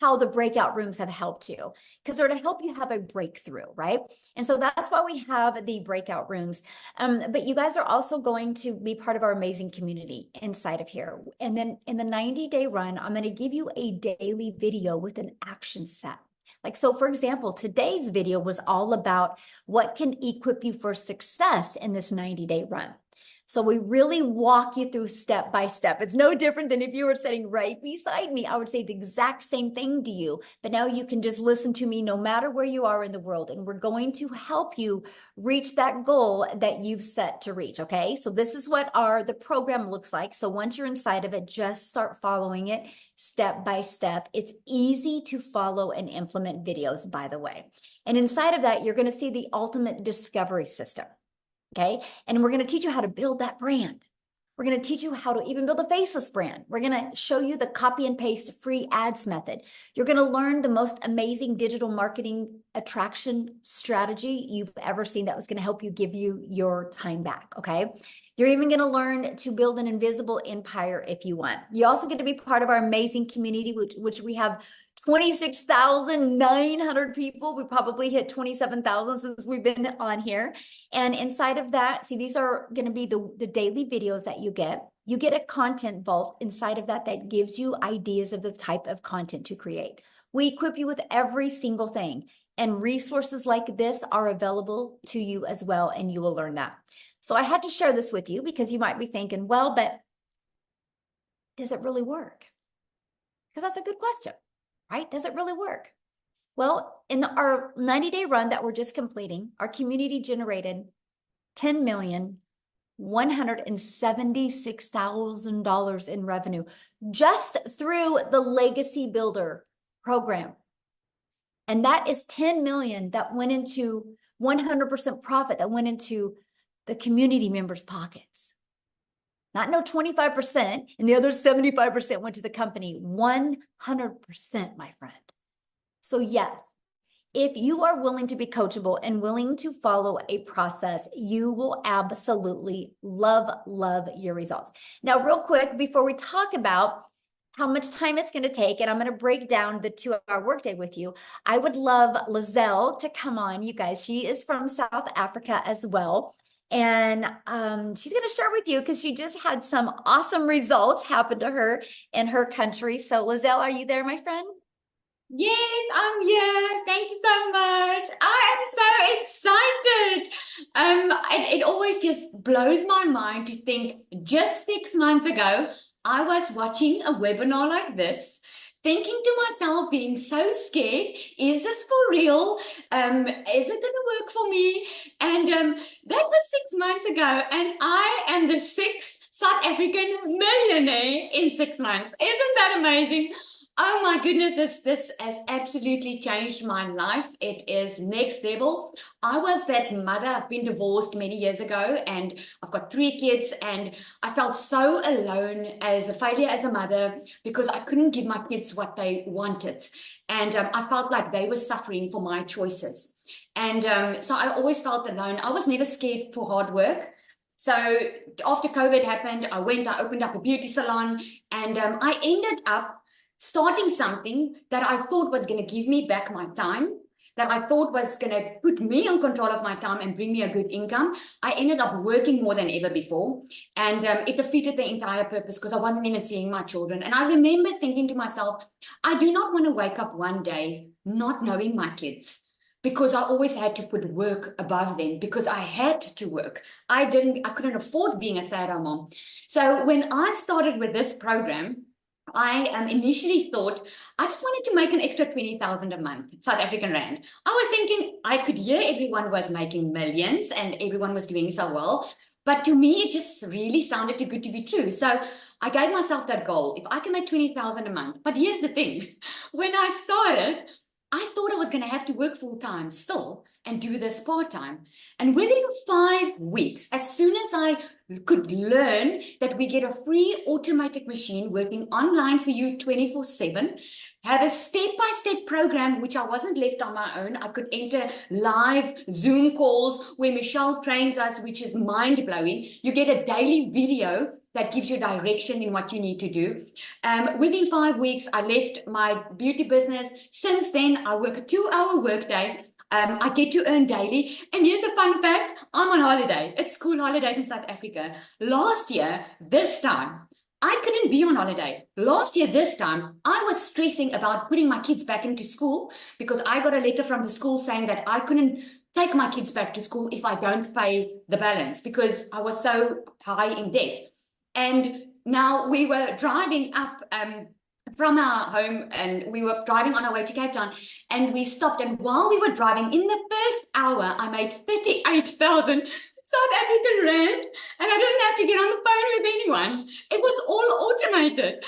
how the breakout rooms have helped you? Because they're to help you have a breakthrough, right? And so that's why we have the breakout rooms. But you guys are also going to be part of our amazing community inside of here. And then in the 90-day run, I'm going to give you a daily video with an action set. Like, so for example, today's video was all about what can equip you for success in this 90-day run. So we really walk you through step by step. It's no different than if you were sitting right beside me. I would say the exact same thing to you, but now you can just listen to me no matter where you are in the world. And we're going to help you reach that goal that you've set to reach. Okay. So this is what the program looks like. So once you're inside of it, just start following it step by step. It's easy to follow and implement videos, by the way. And inside of that, you're going to see the ultimate discovery system. Okay. And we're going to teach you how to build that brand. We're going to teach you how to even build a faceless brand. We're going to show you the copy and paste free ads method. You're going to learn the most amazing digital marketing attraction strategy you've ever seen that was going to help you give you your time back. Okay. You're even going to learn to build an invisible empire if you want. You also get to be part of our amazing community, which we have 26,900 people. We probably hit 27,000 since we've been on here. And inside of that, see, these are going to be the daily videos that you get. You get a content vault inside of that gives you ideas of the type of content to create. We equip you with every single thing. And resources like this are available to you as well, and you will learn that. So I had to share this with you because you might be thinking, well, but does it really work? Because that's a good question, right? Does it really work? Well, in our 90-day run that we're just completing, our community generated $10,176,000 in revenue just through the Legacy Builder program. And that is 10 million that went into 100% profit that went into the community members' pockets. Not no 25%, and the other 75% went to the company. 100%, my friend. So yes, if you are willing to be coachable and willing to follow a process, you will absolutely love your results. Now, real quick, before we talk about how much time it's going to take, and I'm going to break down the 2-hour workday with you, I would love Lizelle to come on, you guys. She is from South Africa as well. And she's going to share with you because she just had some awesome results happen to her in her country. So Lizelle, are you there, my friend? Yes, I'm here. Thank you so much. I am so excited. It always just blows my mind to think just 6 months ago, I was watching a webinar like this, thinking to myself, being so scared, is this for real? Is it going to work for me? And that was 6 months ago, and I am the 6th South African millionaire in 6 months. Isn't that amazing? Oh my goodness, this has absolutely changed my life. It is next level. I was that mother. I've been divorced many years ago and I've got 3 kids, and I felt so alone as a failure as a mother because I couldn't give my kids what they wanted. And I felt like they were suffering for my choices. And so I always felt alone. I was never scared for hard work. So after COVID happened, I opened up a beauty salon, and I ended up starting something that I thought was going to give me back my time, that I thought was going to put me in control of my time and bring me a good income. I ended up working more than ever before, and it defeated the entire purpose because I wasn't even seeing my children. And I remember thinking to myself, I do not want to wake up one day not knowing my kids, because I always had to put work above them because I had to work. I couldn't afford being a stay-at-home mom. So when I started with this program, I initially thought I just wanted to make an extra 20,000 a month, South African rand. I was thinking I could hear everyone was making millions and everyone was doing so well. But to me, it just really sounded too good to be true. So I gave myself that goal. If I can make 20,000 a month. But here's the thing. When I started, I thought I was going to have to work full time still and do this part time. And within 5 weeks, as soon as I could learn that we get a free automatic machine working online for you 24/7, have a step-by-step program, which I wasn't left on my own. I could enter live Zoom calls where Michelle trains us, which is mind-blowing. You get a daily video that gives you direction in what you need to do. Within 5 weeks, I left my beauty business. Since then, I work a 2-hour workday. I get to earn daily. And here's a fun fact. I'm on holiday. It's school holidays in South Africa. Last year, this time, I couldn't be on holiday. Last year, this time, I was stressing about putting my kids back into school because I got a letter from the school saying that I couldn't take my kids back to school if I don't pay the balance because I was so high in debt. And now we were driving up from our home and we were driving on our way to Cape Town and we stopped. And while we were driving, in the first hour, I made 38,000 South African rand, and I didn't have to get on the phone with anyone. It was all automated.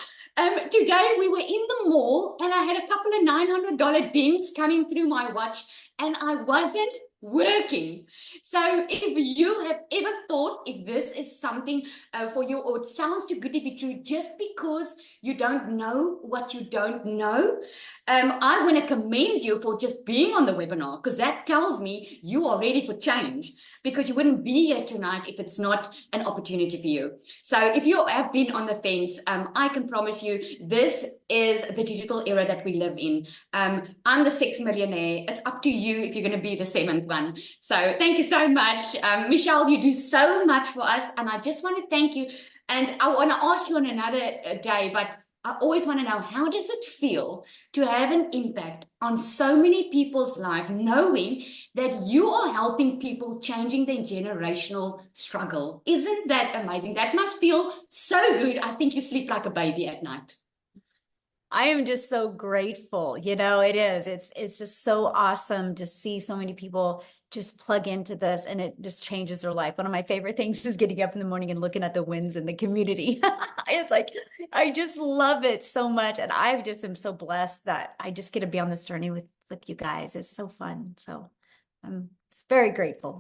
Today we were in the mall and I had a couple of $900 dings coming through my watch and I wasn't working. So if you have ever thought if this is something for you or it sounds too good to be true just because you don't know what you don't know, I want to commend you for just being on the webinar because that tells me you are ready for change because you wouldn't be here tonight if it's not an opportunity for you. So if you have been on the fence, I can promise you this is the digital era that we live in. I'm the 6th millionaire. It's up to you if you're going to be the 7th one. So thank you so much. Michelle, you do so much for us. And I just want to thank you. And I want to ask you on another day, but I always want to know, how does it feel to have an impact on so many people's life, knowing that you are helping people changing their generational struggle? Isn't that amazing? That must feel so good. I think you sleep like a baby at night. I am just so grateful. You know, it is. It's just so awesome to see so many people just plug into this and it just changes their life. One of my favorite things is getting up in the morning and looking at the wins in the community. It's like, I just love it so much. And I just am so blessed that I just get to be on this journey with you guys. It's so fun. So I'm very grateful.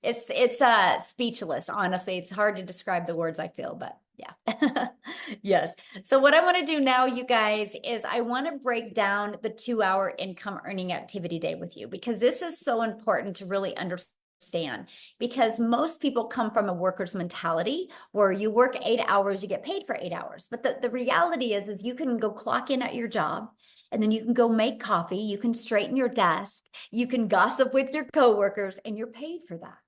It's speechless, honestly. It's hard to describe the words I feel, but yeah. Yes. So what I want to do now, you guys, is I want to break down the 2-hour income earning activity day with you because this is so important to really understand because most people come from a worker's mentality where you work 8 hours, you get paid for 8 hours. But the reality is you can go clock in at your job. And then you can go make coffee, you can straighten your desk, you can gossip with your coworkers, and you're paid for that.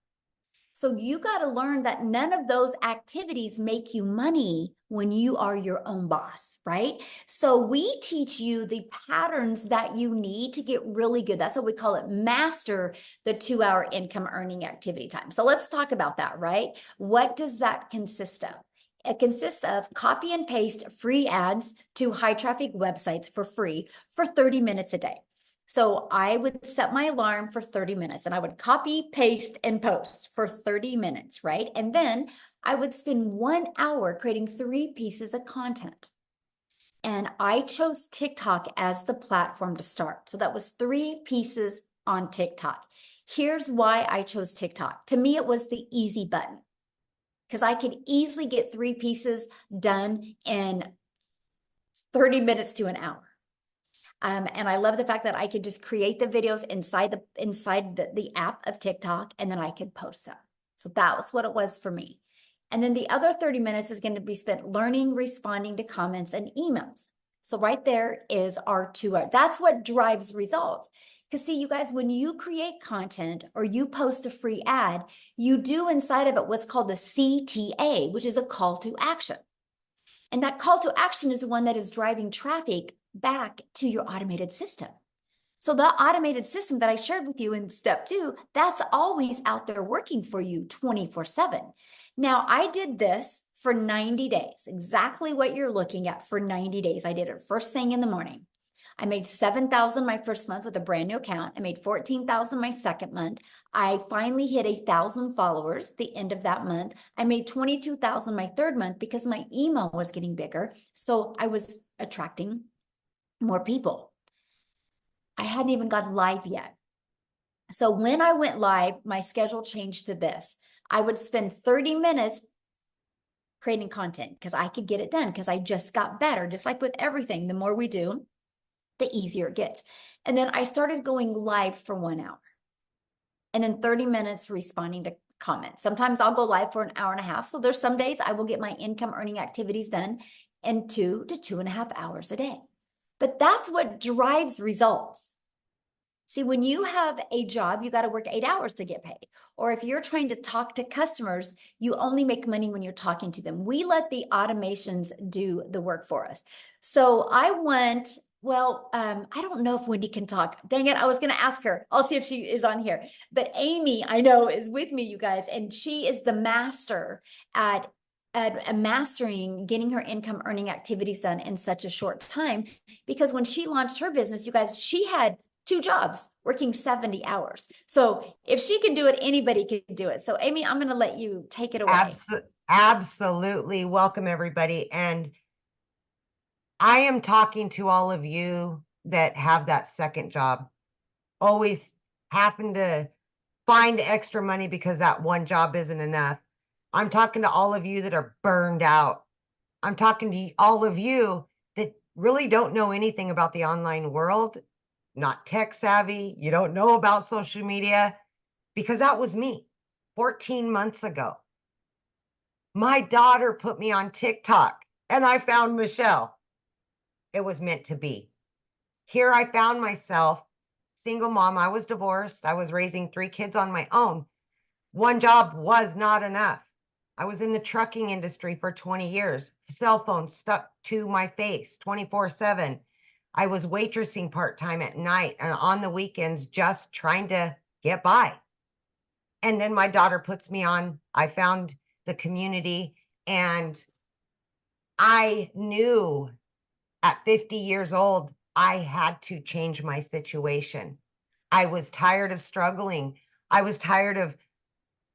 So you got to learn that none of those activities make you money when you are your own boss, right? So we teach you the patterns that you need to get really good. That's what we call it, master the 2-hour income earning activity time. So let's talk about that, right? What does that consist of? It consists of copy and paste free ads to high traffic websites for free for 30 minutes a day. So I would set my alarm for 30 minutes and I would copy, paste, and post for 30 minutes, right? And then I would spend 1 hour creating 3 pieces of content. And I chose TikTok as the platform to start. So that was 3 pieces on TikTok. Here's why I chose TikTok. To me, it was the easy button because I could easily get 3 pieces done in 30 minutes to an hour. And I love the fact that I could just create the videos inside the app of TikTok, and then I could post them. So that was what it was for me. And then the other 30 minutes is going to be spent learning, responding to comments and emails. So right there is our 2 hours. That's what drives results. Because see, you guys, when you create content or you post a free ad, you do inside of it what's called the CTA, which is a call to action. And that call to action is the one that is driving traffic back to your automated system. So the automated system that I shared with you in step 2, that's always out there working for you 24/7. Now, I did this for 90 days, exactly what you're looking at for 90 days. I did it first thing in the morning. I made 7,000 my first month with a brand new account. I made 14,000 my second month. I finally hit 1,000 followers at the end of that month. I made 22,000 my third month because my email was getting bigger. So I was attracting more people. I hadn't even gone live yet. So when I went live, my schedule changed to this. I would spend 30 minutes creating content because I could get it done because I just got better. Just like with everything, the more we do, the easier it gets. And then I started going live for 1 hour and then 30 minutes responding to comments. Sometimes I'll go live for an hour and a half. So there's some days I will get my income earning activities done in 2 to 2.5 hours a day. But that's what drives results. See, when you have a job, you got to work 8 hours to get paid. Or if you're trying to talk to customers, you only make money when you're talking to them. We let the automations do the work for us. So I went, I don't know if Wendy can talk. Dang it, I was going to ask her. I'll see if she is on here. But Amy, I know, is with me, you guys, and she is the master at mastering getting her income earning activities done in such a short time. Because when she launched her business, you guys, she had 2 jobs working 70 hours. So if she can do it, anybody can do it. So Amy, I'm going to let you take it away. Absolutely. Welcome, everybody. And I am talking to all of you that have that second job, always having to find extra money because that one job isn't enough. I'm talking to all of you that are burned out. I'm talking to all of you that really don't know anything about the online world, not tech savvy, you don't know about social media, because that was me 14 months ago. My daughter put me on TikTok and I found Michelle. It was meant to be. Here I found myself, single mom. I was divorced. I was raising 3 kids on my own. One job was not enough. I was in the trucking industry for 20 years, cell phone stuck to my face 24/7. I was waitressing part-time at night and on the weekends, just trying to get by. And then my daughter puts me on. I found the community, and I knew at 50 years old, I had to change my situation. I was tired of struggling. I was tired of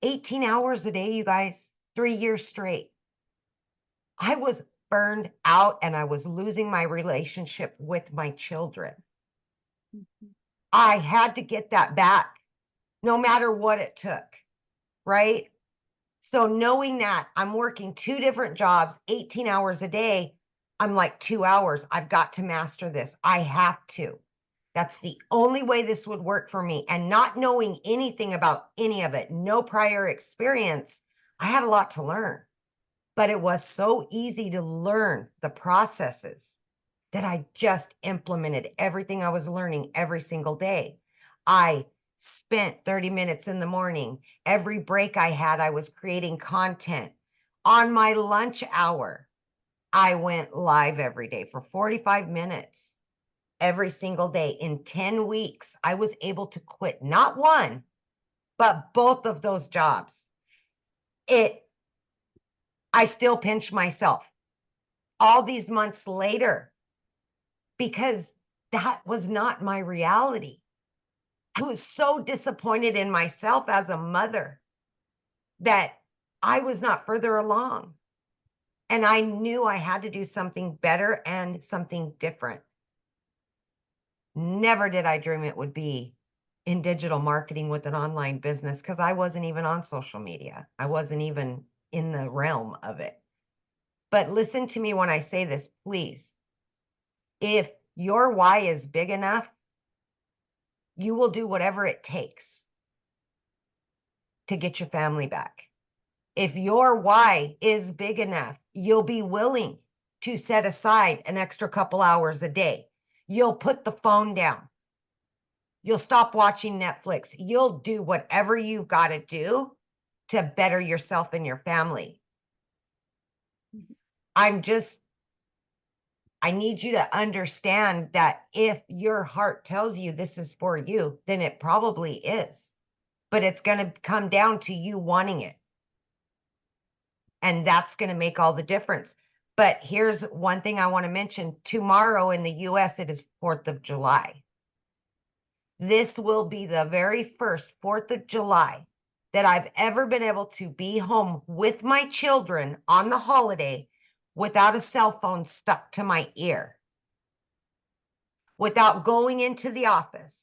18 hours a day, you guys, 3 years straight. I was burned out and I was losing my relationship with my children. I had to get that back, no matter what it took, right? So knowing that I'm working 2 different jobs, 18 hours a day, I'm like 2 hours. I've got to master this. I have to. That's the only way this would work for me. And not knowing anything about any of it, no prior experience, I had a lot to learn. But it was so easy to learn the processes that I just implemented everything I was learning every single day. I spent 30 minutes in the morning. Every break I had, I was creating content. On my lunch hour, I went live every day for 45 minutes every single day. In 10 weeks, I was able to quit not one, but both of those jobs. I still pinch myself all these months later because that was not my reality. I was so disappointed in myself as a mother that I was not further along. And I knew I had to do something better and something different. Never did I dream it would be in digital marketing with an online business because I wasn't even on social media. I wasn't even in the realm of it. But listen to me when I say this, please. If your why is big enough, you will do whatever it takes to get your family back. If your why is big enough, you'll be willing to set aside an extra couple hours a day. You'll put the phone down. You'll stop watching Netflix. You'll do whatever you've got to do to better yourself and your family. I need you to understand that if your heart tells you this is for you, then it probably is. But it's going to come down to you wanting it. And that's going to make all the difference. But here's one thing I want to mention. Tomorrow in the US, it is 4th of July. This will be the very first 4th of July that I've ever been able to be home with my children on the holiday without a cell phone stuck to my ear, without going into the office,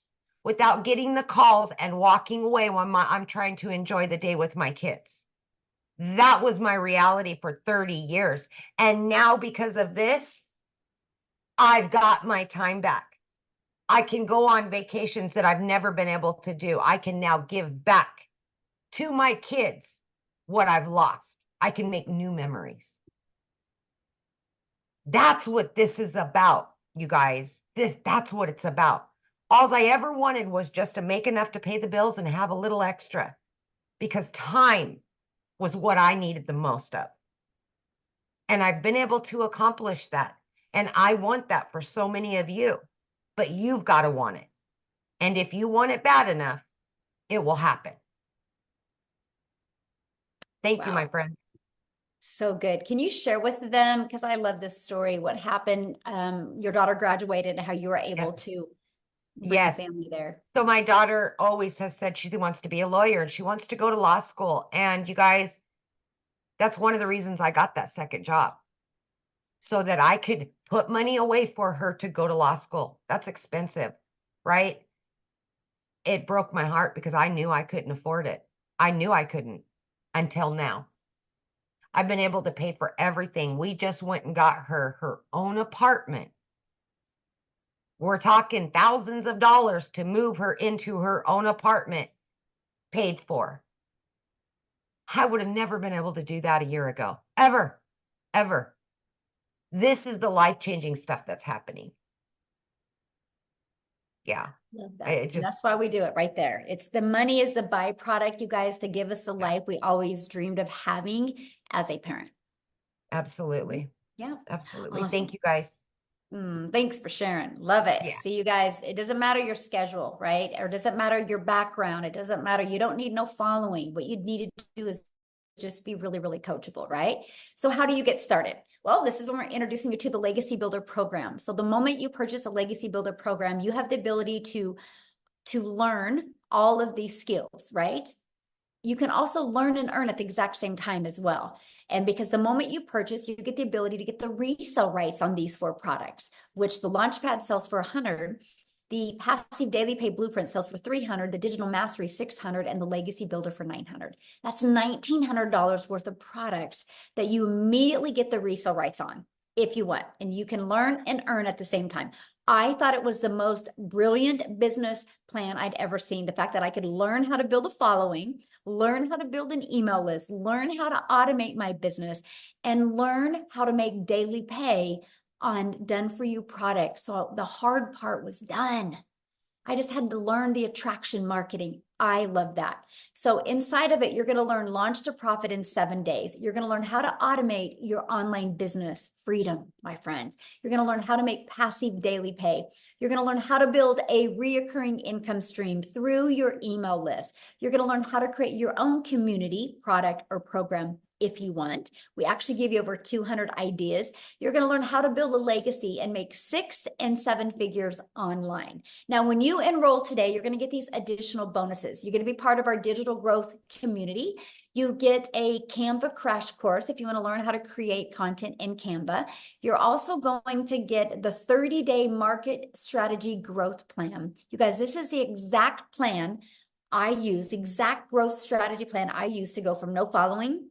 without getting the calls and walking away when I'm trying to enjoy the day with my kids. That was my reality for 30 years. And now because of this, I've got my time back. I can go on vacations that I've never been able to do. I can now give back to my kids what I've lost. I can make new memories. That's what this is about, you guys. That's what it's about. All I ever wanted was just to make enough to pay the bills and have a little extra, because time was what I needed the most of. And I've been able to accomplish that. And I want that for so many of you, but you've got to want it. And if you want it bad enough, it will happen. Thank you, my friend. So good. Can you share with them, because I love this story, what happened? Your daughter graduated and how you were able to bring a family there. So my daughter always has said she wants to be a lawyer and she wants to go to law school. And you guys, that's one of the reasons I got that second job, so that I could put money away for her to go to law school. That's expensive, right? It broke my heart because I knew I couldn't afford it. I knew I couldn't until now. I've been able to pay for everything. We just went and got her own apartment. We're talking thousands of dollars to move her into her own apartment, paid for. I would have never been able to do that a year ago. Ever. This is the life-changing stuff that's happening. Yeah. Love that. That's why we do it right there. It's the money is the byproduct, you guys, to give us the life we always dreamed of having as a parent. Absolutely. Yeah. Absolutely. Awesome. Thank you, guys. Thanks for sharing. Love it. Yeah. See, you guys, it doesn't matter your schedule, right? Or it doesn't matter your background. It doesn't matter. You don't need no following. What you need to do is just be really, really coachable, right? So how do you get started? Well, this is when we're introducing you to the Legacy Builder program. So the moment you purchase a Legacy Builder program, you have the ability to learn all of these skills, right? You can also learn and earn at the exact same time as well. And because the moment you purchase, you get the ability to get the resale rights on these 4 products, which the Launchpad sells for $100, the Passive Daily Pay Blueprint sells for $300, the Digital Mastery $600, and the Legacy Builder for $900. That's $1,900 worth of products that you immediately get the resale rights on if you want, and you can learn and earn at the same time. I thought it was the most brilliant business plan I'd ever seen. The fact that I could learn how to build a following, learn how to build an email list, learn how to automate my business, and learn how to make daily pay on done-for-you products. So the hard part was done. I just had to learn the attraction marketing. I love that. So inside of it, you're going to learn launch to profit in 7 days. You're going to learn how to automate your online business freedom, my friends. You're going to learn how to make passive daily pay. You're going to learn how to build a reoccurring income stream through your email list. You're going to learn how to create your own community, product, or program if you want. We actually give you over 200 ideas. You're going to learn how to build a legacy and make 6 and 7 figures online. Now, when you enroll today, you're going to get these additional bonuses. You're going to be part of our digital growth community. You get a Canva crash course if you want to learn how to create content in Canva. You're also going to get the 30-day market strategy growth plan. You guys, this is the exact plan I use, exact growth strategy plan I use to go from no following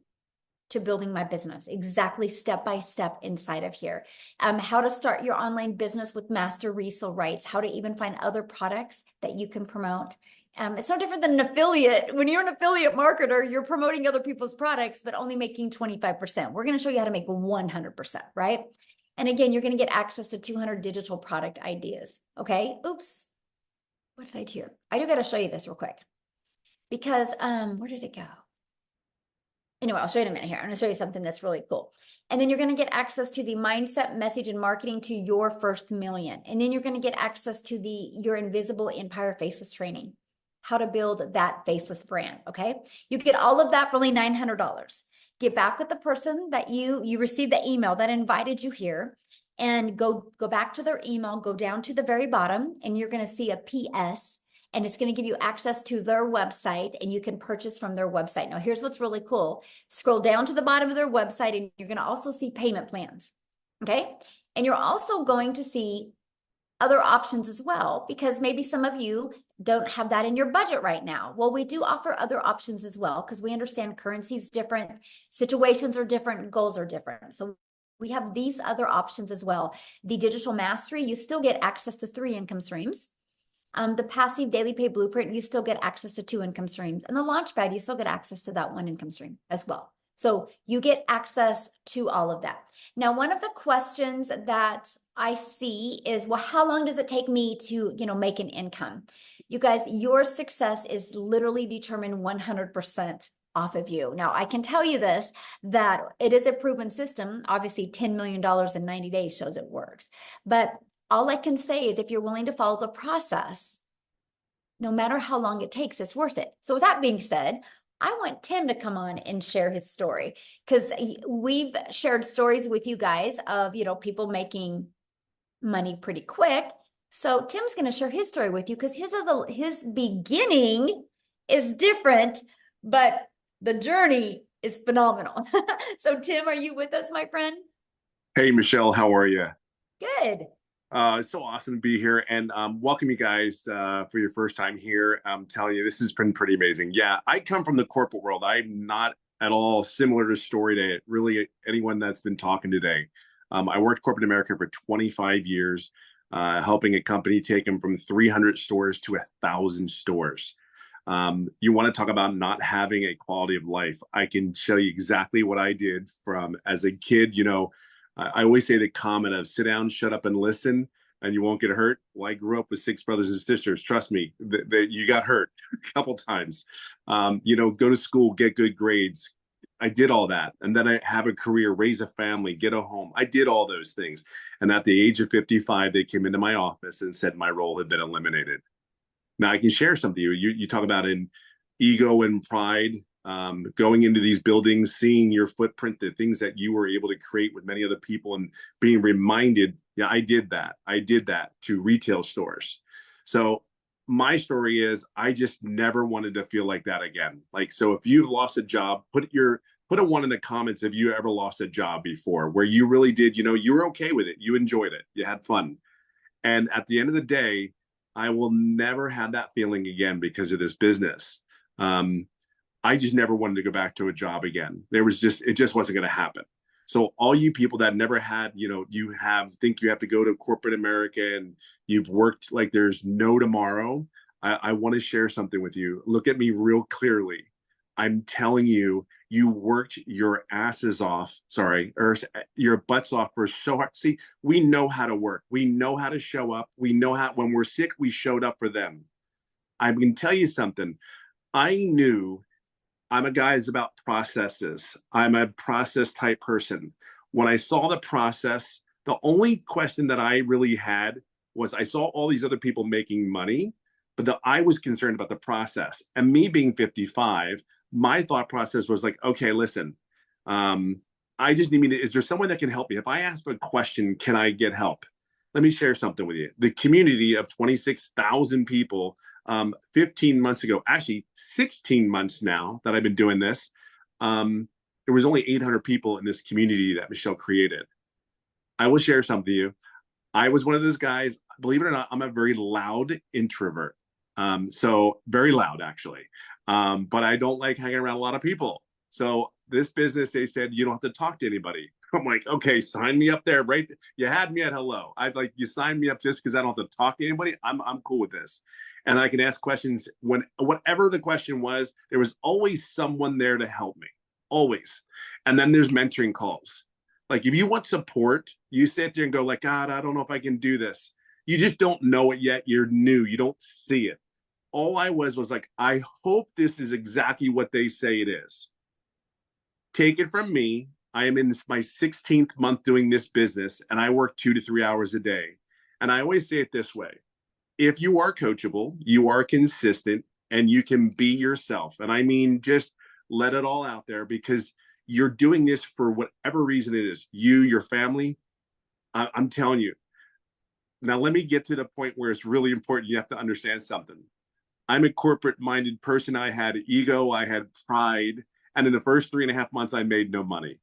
to building my business, exactly step by step inside of here. How to start your online business with master resale rights, how to even find other products that you can promote. It's no different than an affiliate. When you're an affiliate marketer, you're promoting other people's products, but only making 25%. We're going to show you how to make 100%, right? And again, you're going to get access to 200 digital product ideas. Okay. Oops. What did I do here? I do got to show you this real quick because, where did it go? Anyway, I'll show you in a minute here. I'm going to show you something that's really cool. And then you're going to get access to the mindset, message, and marketing to your first million. And then you're going to get access to your invisible empire faceless training, how to build that faceless brand. Okay. You get all of that for only $900. Get back with the person that you received the email that invited you here. and go back to their email, go down to the very bottom, and you're going to see a PS, and it's going to give you access to their website, and you can purchase from their website. Now, here's what's really cool. Scroll down to the bottom of their website, and you're going to also see payment plans. Okay. And you're also going to see other options as well, because maybe some of you don't have that in your budget right now. Well, we do offer other options as well, because we understand currency is different, situations are different, goals are different. So we have these other options as well. The digital mastery, you still get access to 3 income streams. The passive daily pay blueprint, you still get access to 2 income streams. And the launchpad, you still get access to that 1 income stream as well. So you get access to all of that. Now, one of the questions that I see is, well, how long does it take me to, make an income? You guys, your success is literally determined 100% off of you. Now, I can tell you this, that it is a proven system. Obviously, $10 million in 90 days shows it works. But all I can say is, if you're willing to follow the process, no matter how long it takes, it's worth it. So with that being said, I want Tim to come on and share his story, because we've shared stories with you guys of, people making money pretty quick. So Tim's going to share his story with you, because his beginning is different, but the journey is phenomenal. So Tim, are you with us, my friend? Hey, Michelle, how are you? Good. It's so awesome to be here, and welcome you guys for your first time here. I'm telling you, this has been pretty amazing. Yeah, I come from the corporate world. I'm not at all similar to story to really anyone that's been talking today. I worked corporate America for 25 years, helping a company take them from 300 stores to 1,000 stores. You want to talk about not having a quality of life. I can show you exactly what I did from as a kid. I always say the comment of sit down, shut up, and listen, and you won't get hurt. Well, I grew up with 6 brothers and sisters. Trust me, that you got hurt a couple times. Go to school, get good grades. I did all that. And then I have a career, raise a family, get a home. I did all those things. And at the age of 55, they came into my office and said my role had been eliminated. Now, I can share something. You talk about in ego and pride. Going into these buildings, seeing your footprint, the things that you were able to create with many other people, and being reminded, yeah, I did that. I did that to retail stores. So my story is, I just never wanted to feel like that again. So if you've lost a job, put a 1 in the comments if you ever lost a job before, where you really did, you were okay with it. You enjoyed it. You had fun. And at the end of the day, I will never have that feeling again because of this business. I just never wanted to go back to a job again. It just wasn't going to happen. So all you people that never had, think you have to go to corporate America and you've worked like there's no tomorrow. I want to share something with you. Look at me real clearly. I'm telling you, you worked your asses off, or your butts off for so hard. See, we know how to work. We know how to show up. We know how, when we're sick, we showed up for them. I can tell you something. I knew I'm a guy who's about processes. I'm a process type person. When I saw the process, the only question that I really had was, I saw all these other people making money, but I was concerned about the process. And me being 55, my thought process was like, okay, listen, I just need is there someone that can help me? If I ask a question, can I get help? Let me share something with you. The community of 26,000 people, 15 months ago, actually 16 months now that I've been doing this, there was only 800 people in this community that Michelle created. I will share something with you. I was one of those guys, believe it or not, I'm a very loud introvert. So very loud, actually. But I don't like hanging around a lot of people. So this business, they said, you don't have to talk to anybody. I'm like, okay, sign me up there, right? You had me at hello. You signed me up just because I don't have to talk to anybody. I'm cool with this. And I can ask questions whatever the question was, there was always someone there to help me, always. And then there's mentoring calls. If you want support, you sit there and go God, I don't know if I can do this. You just don't know it yet. You're new. You don't see it. All I was I hope this is exactly what they say it is. Take it from me. I am in my 16th month doing this business, and I work 2 to 3 hours a day. And I always say it this way. If you are coachable, you are consistent, and you can be yourself. And I mean, just let it all out there, because you're doing this for whatever reason it is. You, your family, I'm telling you. Now, let me get to the point where it's really important. You have to understand something. I'm a corporate minded person. I had ego, I had pride. And in the first 3.5 months, I made no money.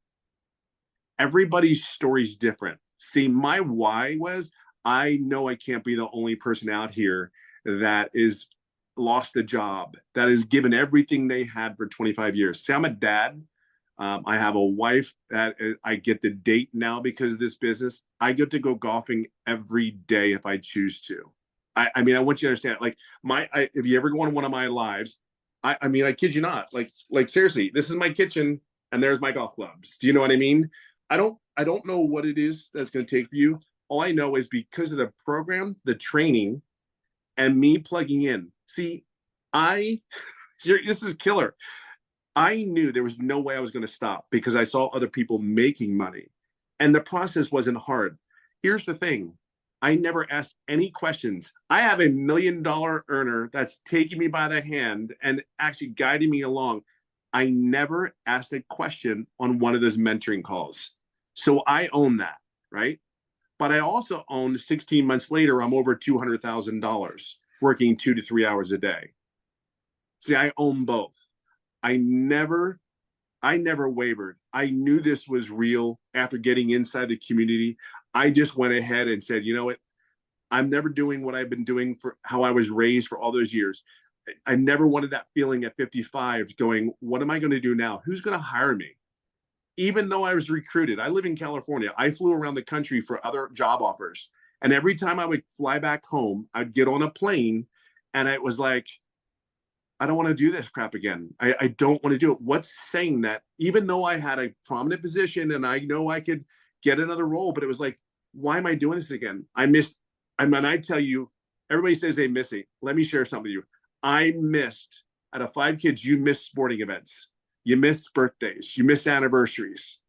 Everybody's story's different. See, my why was I know I can't be the only person out here that is lost a job, that is given everything they had for 25 years. See, I'm a dad. I have a wife that I get to date now because of this business. I get to go golfing every day if I choose to. I mean, I want you to understand, like if you ever go on one of my lives, I mean, I kid you not, like seriously, this is my kitchen and there's my golf clubs. Do you know what I mean? I don't know what it is that's going to take for you. All I know is because of the program, the training, and me plugging in. See, this is killer. I knew there was no way I was going to stop because I saw other people making money, and the process wasn't hard. Here's the thing. I never asked any questions. I have $1 million earner that's taking me by the hand and actually guiding me along. I never asked a question on one of those mentoring calls. So I own that, right? But I also own 16 months later, I'm over $200,000 working 2 to 3 hours a day. See, I own both. I never wavered. I knew this was real after getting inside the community. I just went ahead and said, you know what? I'm never doing what I've been doing for how I was raised for all those years. I never wanted that feeling at 55 going, what am I going to do now? Who's going to hire me? Even though I was recruited, I live in California. I flew around the country for other job offers. And every time I would fly back home, I'd get on a plane and it was like, I don't want to do this crap again. I don't want to do it. What's saying that even though I had a prominent position and I know I could get another role, but it was like, why am I doing this again? I tell you, everybody says they miss it. Let me share something with you. I missed, out of 5 kids, you missed sporting events. You miss birthdays. You miss anniversaries.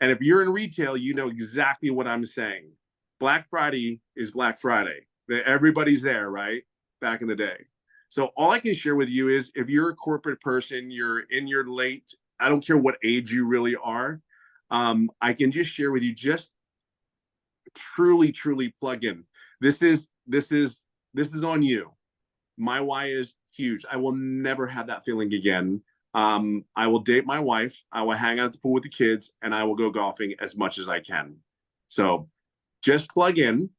And if you're in retail, you know exactly what I'm saying. Black Friday is Black Friday. Everybody's there, right? Back in the day. So all I can share with you is if you're a corporate person, you're in your late, I don't care what age you really are, I can just share with you, just truly, truly plug in. This is on you. My why is huge. I will never have that feeling again. I will date my wife. I will hang out at the pool with the kids, and I will go golfing as much as I can. So just plug in.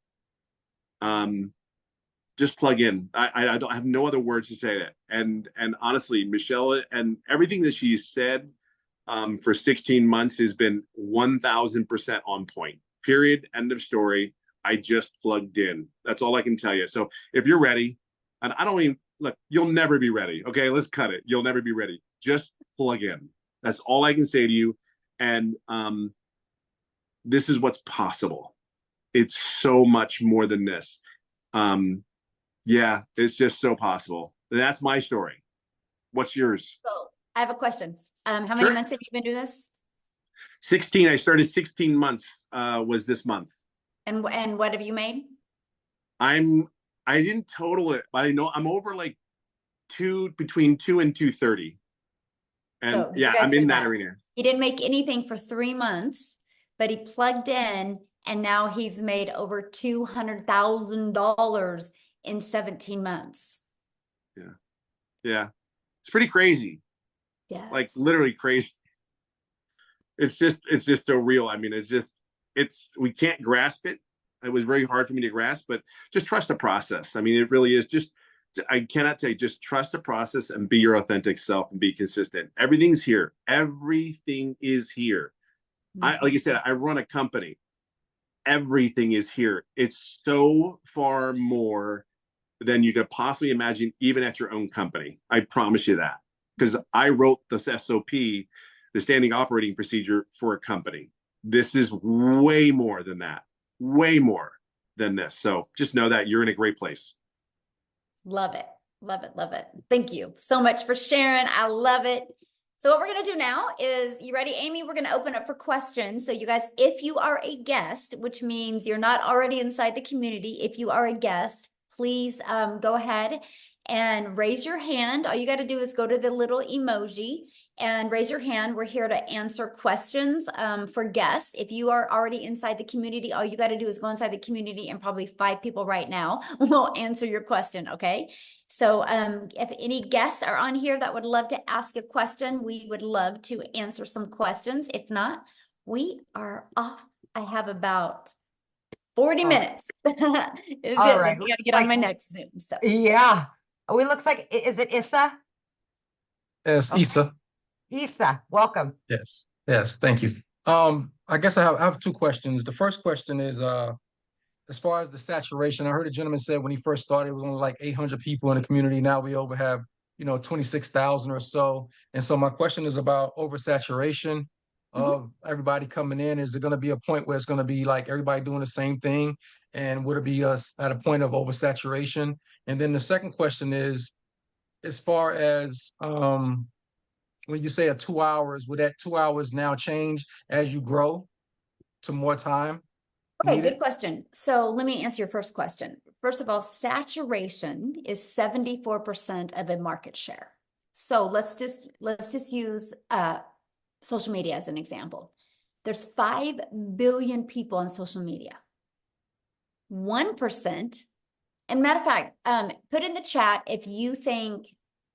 Just plug in. I don't have no other words to say that. And honestly, Michelle and everything that she said for 16 months has been 1000% on point. Period. End of story. I just plugged in. That's all I can tell you. So if you're ready, and I don't even look, you'll never be ready. Okay, let's cut it. You'll never be ready. Just plug in. That's all I can say to you. And this is what's possible. It's so much more than this. Yeah, it's just so possible. That's my story. What's yours? So I have a question. How many Sure. months have you been doing this? 16. I started 16 months was this month. And what have you made? I didn't total it, but I know I'm over like between 2 and 230. And So you yeah, guys I'm in heard that that. arena. He didn't make anything for 3 months, but he plugged in and now he's made over $200,000 in 17 months. Yeah. Yeah. It's pretty crazy. Yes. Like literally crazy. It's just so real. I mean, we can't grasp it. It was very hard for me to grasp, but just trust the process. I mean, it really is I cannot tell you, just trust the process and be your authentic self and be consistent. Everything's here. Everything is here. Like I said, I run a company. Everything is here. It's so far more than you could possibly imagine, even at your own company. I promise you that. Because I wrote the SOP, the standing operating procedure, for a company. This is way more than that. Way more than this. So just know that you're in a great place. Love it. Love it. Love it. Thank you so much for sharing. I love it. So what we're going to do now is, you ready, Amy? We're going to open up for questions. So you guys, if you are a guest, which means you're not already inside the community, if you are a guest, please go ahead and raise your hand. All you got to do is go to the little emoji and raise your hand. We're here to answer questions for guests. If you are already inside the community, all you got to do is go inside the community, and probably 5 people right now will answer your question, okay? So if any guests are on here that would love to ask a question, we would love to answer some questions. If not, we are off. I have about 40 minutes. Is All it? right. I got to get on my next Zoom. So Yeah. Oh, it looks like, is it Issa? Yes, Okay. Issa. Issa, welcome. Yes, yes, thank you. I guess I have 2 questions. The first question is as far as the saturation, I heard a gentleman said when he first started, it was only like 800 people in the community. Now we over have, 26,000 or so. And so my question is about oversaturation of everybody coming in. Is it going to be a point where it's going to be like everybody doing the same thing? And would it be us at a point of oversaturation? And then the second question is, as far as when you say 2 hours, would that 2 hours now change as you grow to more time okay, needed? good question. So let me answer your first question. First of all, saturation is 74% of a market share. So let's just use social media as an example. There's 5 billion people on social media. 1%, and matter of fact, put in the chat if you think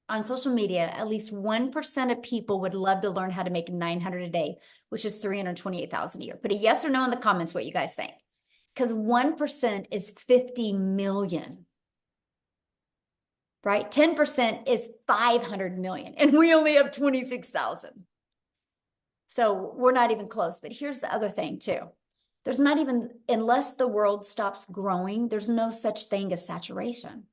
on social media, at least 1% of people would love to learn how to make 900 a day, which is 328,000 a year. Put a yes or no in the comments what you guys think. Because 1% is 50 million, right? 10% is 500 million, and we only have 26,000. So we're not even close. But here's the other thing too. There's not even, unless the world stops growing, there's no such thing as saturation.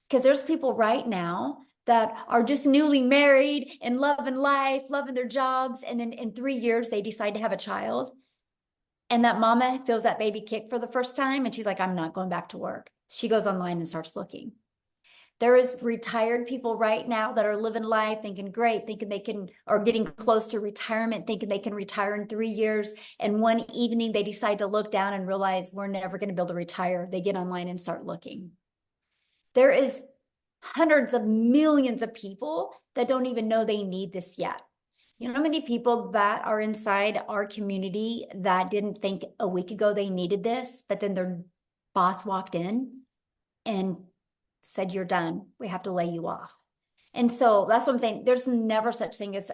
Because there's people right now that are just newly married and loving life, loving their jobs. And then in 3 years, they decide to have a child. And that mama feels that baby kick for the first time. And she's like, I'm not going back to work. She goes online and starts looking. There is retired people right now that are living life, thinking great, thinking they can, or getting close to retirement, thinking they can retire in 3 years. And one evening they decide to look down and realize we're never going to be able to retire. They get online and start looking. There is hundreds of millions of people that don't even know they need this yet. You know how many people that are inside our community that didn't think a week ago they needed this, but then their boss walked in and said, you're done. We have to lay you off. And so that's what I'm saying. There's never such thing as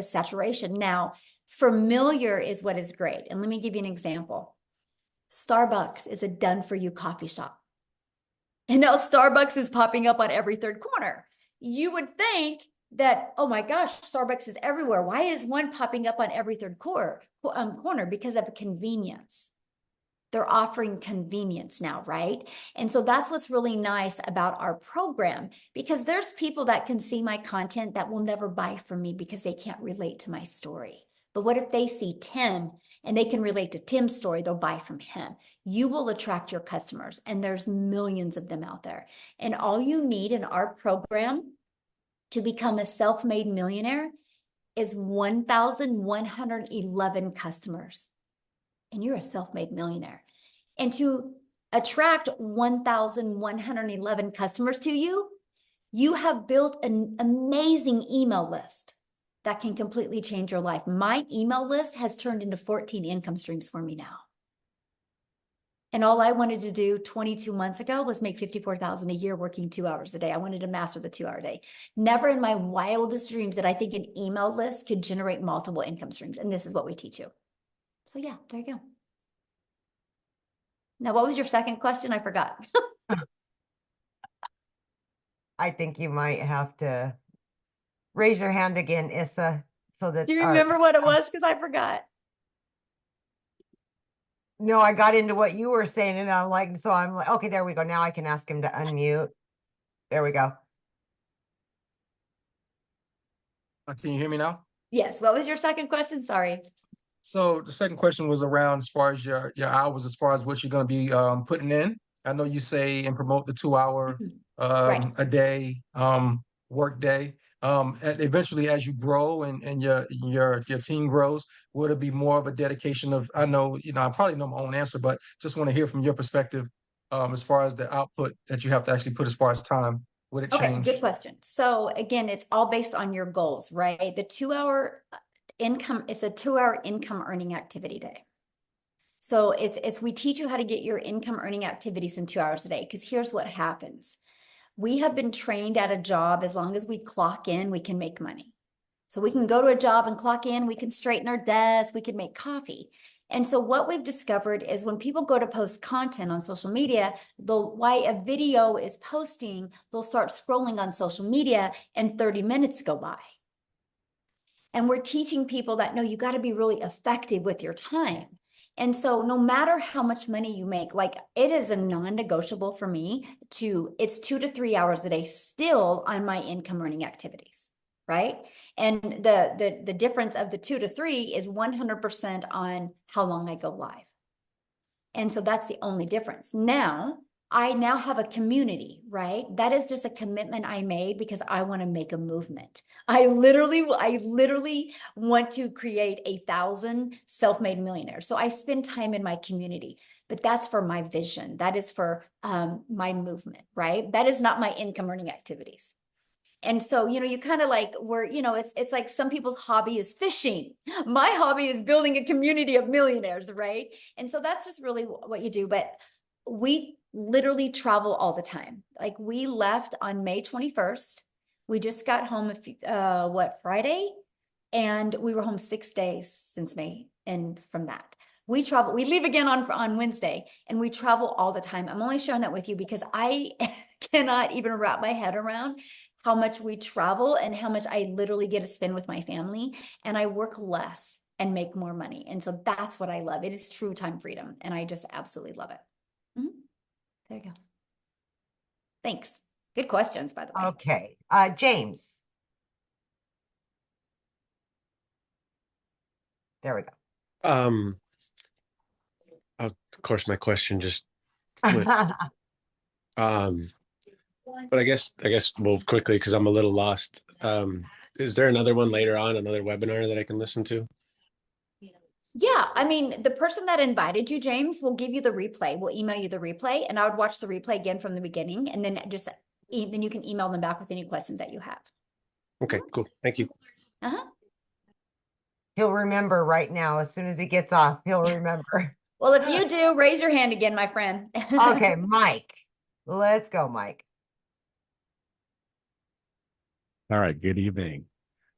saturation. Now, familiar is what is great. And let me give you an example. Starbucks is a done for you coffee shop. And now Starbucks is popping up on every 3rd corner. You would think that, oh my gosh, Starbucks is everywhere. Why is one popping up on every 3rd corner? Because of convenience. They're offering convenience now, right? And so that's what's really nice about our program, because there's people that can see my content that will never buy from me because they can't relate to my story. But what if they see Tim and they can relate to Tim's story? They'll buy from him. You will attract your customers, and there's millions of them out there. And all you need in our program to become a self-made millionaire is 1,111 customers. And you're a self-made millionaire. And to attract 1,111 customers to you, you have built an amazing email list that can completely change your life. My email list has turned into 14 income streams for me now. And all I wanted to do 22 months ago was make 54,000 a year working 2 hours a day. I wanted to master the 2-hour day. Never in my wildest dreams did I think an email list could generate multiple income streams. And this is what we teach you. So yeah, there you go. Now, what was your second question? I forgot. I think you might have to raise your hand again, Issa, so that. Do you remember what it was? Because I forgot. No, I got into what you were saying, and I'm like, okay, there we go. Now I can ask him to unmute. There we go. Can you hear me now? Yes. What was your second question? Sorry. So the second question was around as far as your hours, as far as what you're going to be putting in. I know you say and promote the 2-hour Right. a day work day. Eventually, as you grow and your team grows, would it be more of a dedication of? I know I probably know my own answer, but just want to hear from your perspective as far as the output that you have to actually put as far as time. Would it Okay, change? good question. So again, it's all based on your goals, right? The 2 hour income is a 2 hour income earning activity day. So it's we teach you how to get your income earning activities in 2 hours a day. Because here's what happens. We have been trained at a job, as long as we clock in, we can make money. So we can go to a job and clock in, we can straighten our desk, we can make coffee. And so what we've discovered is when people go to post content on social media, while a video is posting, they'll start scrolling on social media and 30 minutes go by. And we're teaching people that, no, you got to be really effective with your time. And so no matter how much money you make, like it is a non-negotiable for me it's 2 to 3 hours a day still on my income earning activities, right? And the difference of the 2 to 3 is 100% on how long I go live. And so that's the only difference. I now have a community, right? That is just a commitment I made because I want to make a movement. I literally want to create 1,000 self-made millionaires. So I spend time in my community, but that's for my vision. That is for my movement, right? That is not my income earning activities. And so, you kind of like it's like some people's hobby is fishing. My hobby is building a community of millionaires, right? And so that's just really what you do. But we literally travel all the time. Like we left on May 21st. We just got home Friday? And we were home 6 days since May. And from that, we travel, we leave again on Wednesday, and we travel all the time. I'm only sharing that with you because I cannot even wrap my head around how much we travel and how much I literally get to spend with my family, and I work less and make more money. And so that's what I love. It is true time freedom, and I just absolutely love it. There you go. Thanks. Good questions, by the way. Okay. James. There we go. Of course, my question just went. But I guess well, quickly, because I'm a little lost. Is there another one later on, another webinar that I can listen to? Yeah, I mean, the person that invited you, James, will give you the replay. We'll email you the replay, and I would watch the replay again from the beginning, and then then you can email them back with any questions that you have. Okay, cool. Thank you. He'll remember right now. As soon as he gets off, he'll remember. Well, if you do, raise your hand again, my friend. Okay, Mike. Let's go, Mike. All right, good evening.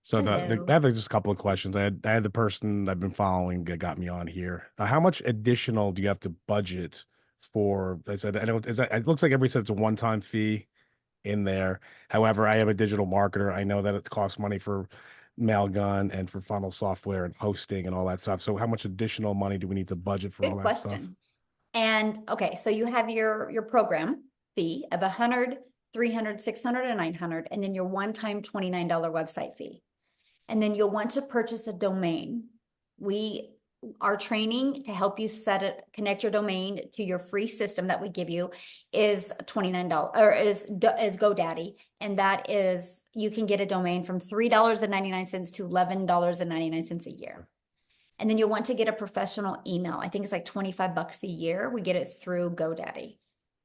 So I have just a couple of questions. I had the person I've been following that got me on here. How much additional do you have to budget for? I said, I don't, it looks like everybody said it's a one-time fee in there. However, I am a digital marketer. I know that it costs money for Mailgun and for funnel software and hosting and all that stuff. So how much additional money do we need to budget for all that stuff? And okay, so you have your program fee of 100, 300, 600, and 900, and then your one-time $29 website fee. And then you'll want to purchase a domain. Our training to help you connect your domain to your free system that we give you is $29, or is GoDaddy. And that is, you can get a domain from $3.99 to $11.99 a year. And then you'll want to get a professional email. I think it's like $25 a year. We get it through GoDaddy.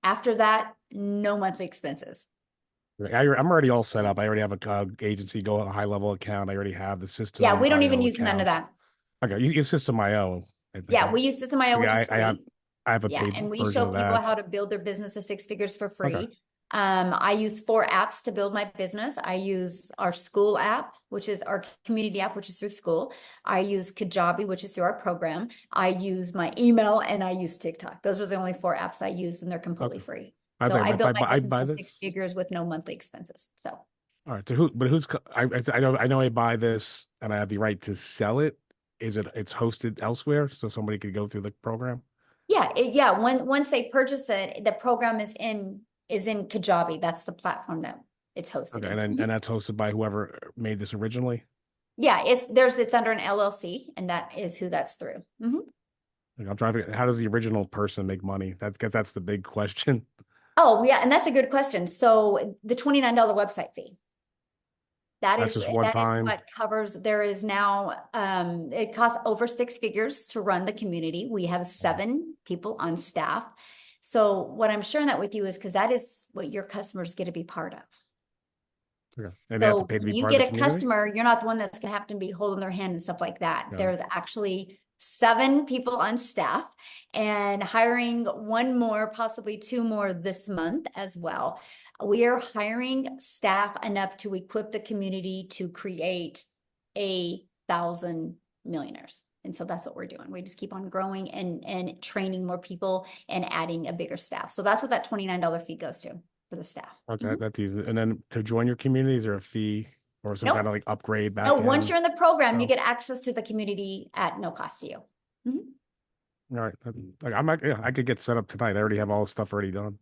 After that, no monthly expenses. I'm already all set up. I already have a agency, a high level account. I already have the system. Yeah, we don't even use none of that. Okay, you use System.io. Yeah, we use System.io, which is free. I have a paid and we version show of people that. how to build their business to 6 figures for free. Okay. I use 4 apps to build my business. I use our school app, which is our community app, which is through school. I use Kajabi, which is through our program. I use my email, and I use TikTok. Those are the only 4 apps I use, and they're completely free. So I built my business to 6 figures with no monthly expenses. So. All right. So I know I buy this and I have the right to sell it. It's hosted elsewhere, so somebody could go through the program? Yeah. Once they purchase it, the program is in Kajabi. That's the platform that it's hosted. Okay, and that's hosted by whoever made this originally? Yeah, it's under an LLC, and that is who that's through. I'm trying to. How does the original person make money? That's the big question. Oh yeah, and that's a good question. So the $29 website fee. That's is what covers. There is now it costs over 6 figures to run the community. We have 7 people on staff. So what I'm sharing that with you is because that is what your customers get to be part of. Okay. And they have to So pay to when be you part of get the a community? customer, you're not the one that's going to have to be holding their hand and stuff like that. Yeah. There's actually 7 people on staff and hiring 1 more, possibly 2 more this month as well. We are hiring staff enough to equip the community to create 1,000 millionaires. And so that's what we're doing. We just keep on growing and training more people and adding a bigger staff. So that's what that $29 fee goes to for the staff. Okay, that's easy. And then to join your community, is there a fee or some Nope. kind of like upgrade back No, end? once you're in the program, you Oh. get access to the community at no cost to you. Mhm. All right. Like I could get set up tonight. I already have all the stuff already done.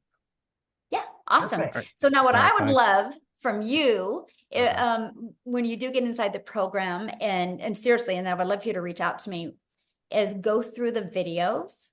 Yeah, awesome. Perfect. All right. So now what All right, I would thanks. love from you, Okay. when you do get inside the program, and seriously, and I would love for you to reach out to me, is go through the videos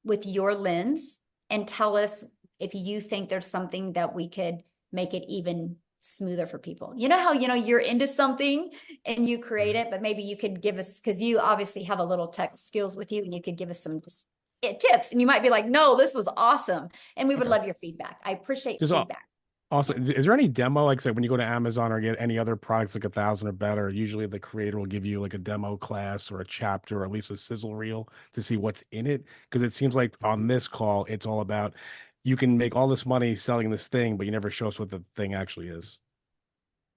with your lens and tell us if you think there's something that we could make it even smoother for people. You know how, you're into something and you create it, but maybe you could give us, because you obviously have a little tech skills with you, and you could give us some just tips, and you might be like, no, this was awesome. And we would Okay. love your feedback. I appreciate Just feedback. also, is there any demo, like say when you go to Amazon or get any other products like 1,000 or better, usually the creator will give you like a demo class or a chapter or at least a sizzle reel to see what's in it? Because it seems like on this call, it's all about you can make all this money selling this thing, but you never show us what the thing actually is.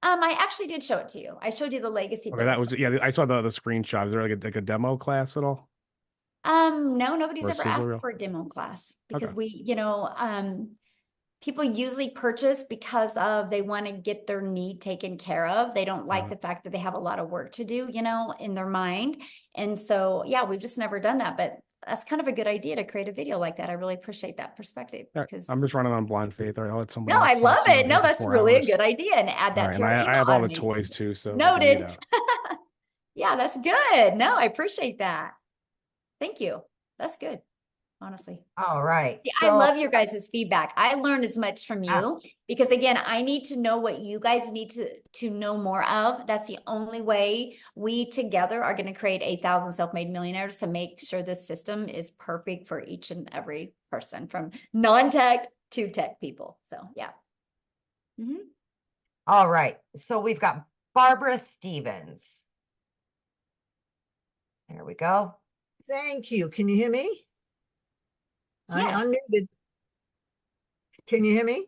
I actually did show it to you. I showed you the legacy Okay, that building. was, yeah, I saw the screenshot. Is there like a demo class at all? No, nobody's Or a ever sizzle asked reel? for a demo class Okay. because people usually purchase because they want to get their need taken care of. They don't like the fact that they have a lot of work to do, in their mind. And so, yeah, we've just never done that, but that's kind of a good idea to create a video like that. I really appreciate that perspective All right, because I'm just running on blind faith. All right, I'll let somebody no, else I talk love so I'm not it. here No, for that's 4 really a hours. good idea. And add All that right, to and our I email have all the automation. toys too, so I can eat Noted. out. Yeah, that's good. No, I appreciate that. Thank you. That's good, honestly. All right. Yeah, I love your guys' feedback. I learned as much from Ah. you because again, I need to know what you guys need to know more of. That's the only way we together are going to create 1,000 self-made millionaires to make sure this system is perfect for each and every person from non-tech to tech people. So yeah. Mhm. All right. So we've got Barbara Stevens. There we go. Thank you. Can you hear me? Yes. I unmuted. Can you hear me?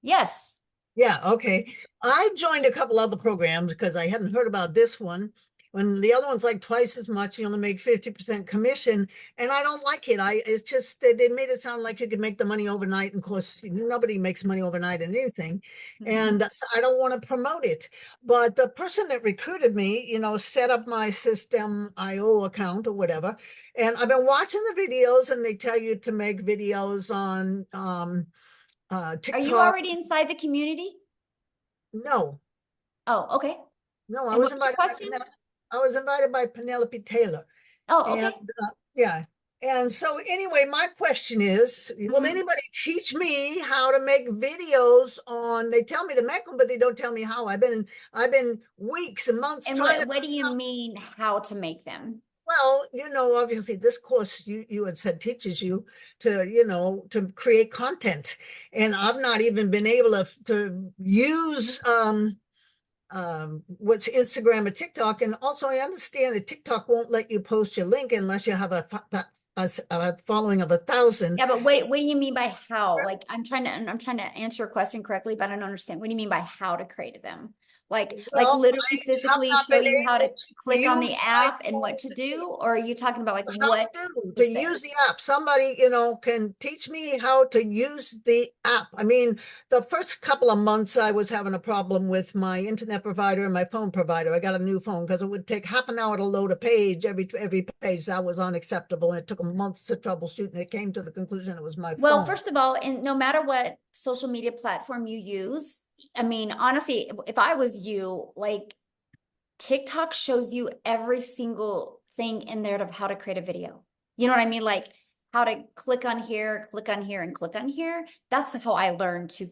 Yes. Yeah, okay. I joined a couple other programs because I hadn't heard about this one. When the other one's like twice as much, you only make 50% commission, and I don't like it. It's just they made it sound like you could make the money overnight. And of course, nobody makes money overnight in anything, and so I don't want to promote it. But the person that recruited me, set up my System.io account or whatever, and I've been watching the videos, and they tell you to make videos on TikTok. Are you already inside the community? No. Oh, okay. No, I And was what was your invited question? I was invited by Penelope Taylor. Oh, okay. And yeah. And so anyway, my question is, will anybody teach me how to make videos on, they tell me to make them, but they don't tell me how. I've been weeks and months And trying to. what do you mean how to make them? Well, obviously this course you had said teaches you to, to create content. And I've not even been able to use what's Instagram or TikTok. And also I understand that TikTok won't let you post your link unless you have a following of 1,000. Yeah, but what do you mean by how? Like I'm trying to answer your question correctly, but I don't understand. What do you mean by how to create them? Like literally physically show you how to click on the app and what to do? Or are you talking about like what to use the app? Somebody, can teach me how to use the app. I mean, the first couple of months I was having a problem with my internet provider and my phone provider. I got a new phone because it would take half an hour to load a page. Every page that was unacceptable. And it took months to troubleshoot, and it came to the conclusion it was my phone. Well, first of all, and no matter what social media platform you use, I mean, honestly, if I was you, like TikTok shows you every single thing in there of how to create a video. You know what I mean? Like how to click on here, and click on here. That's how I learned to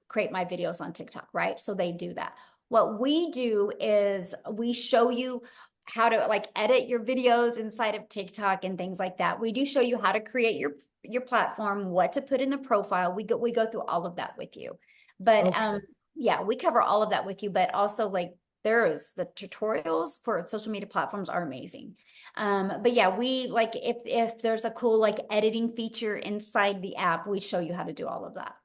create my videos on TikTok, right? So they do that. What we do is we show you how to like edit your videos inside of TikTok and things like that. We do show you how to create your platform, what to put in the profile. We go through all of that with you. But Okay. yeah, we cover all of that with you, but also like the tutorials for social media platforms are amazing. But yeah, we like if there's a cool like editing feature inside the app, we show you how to do all of that.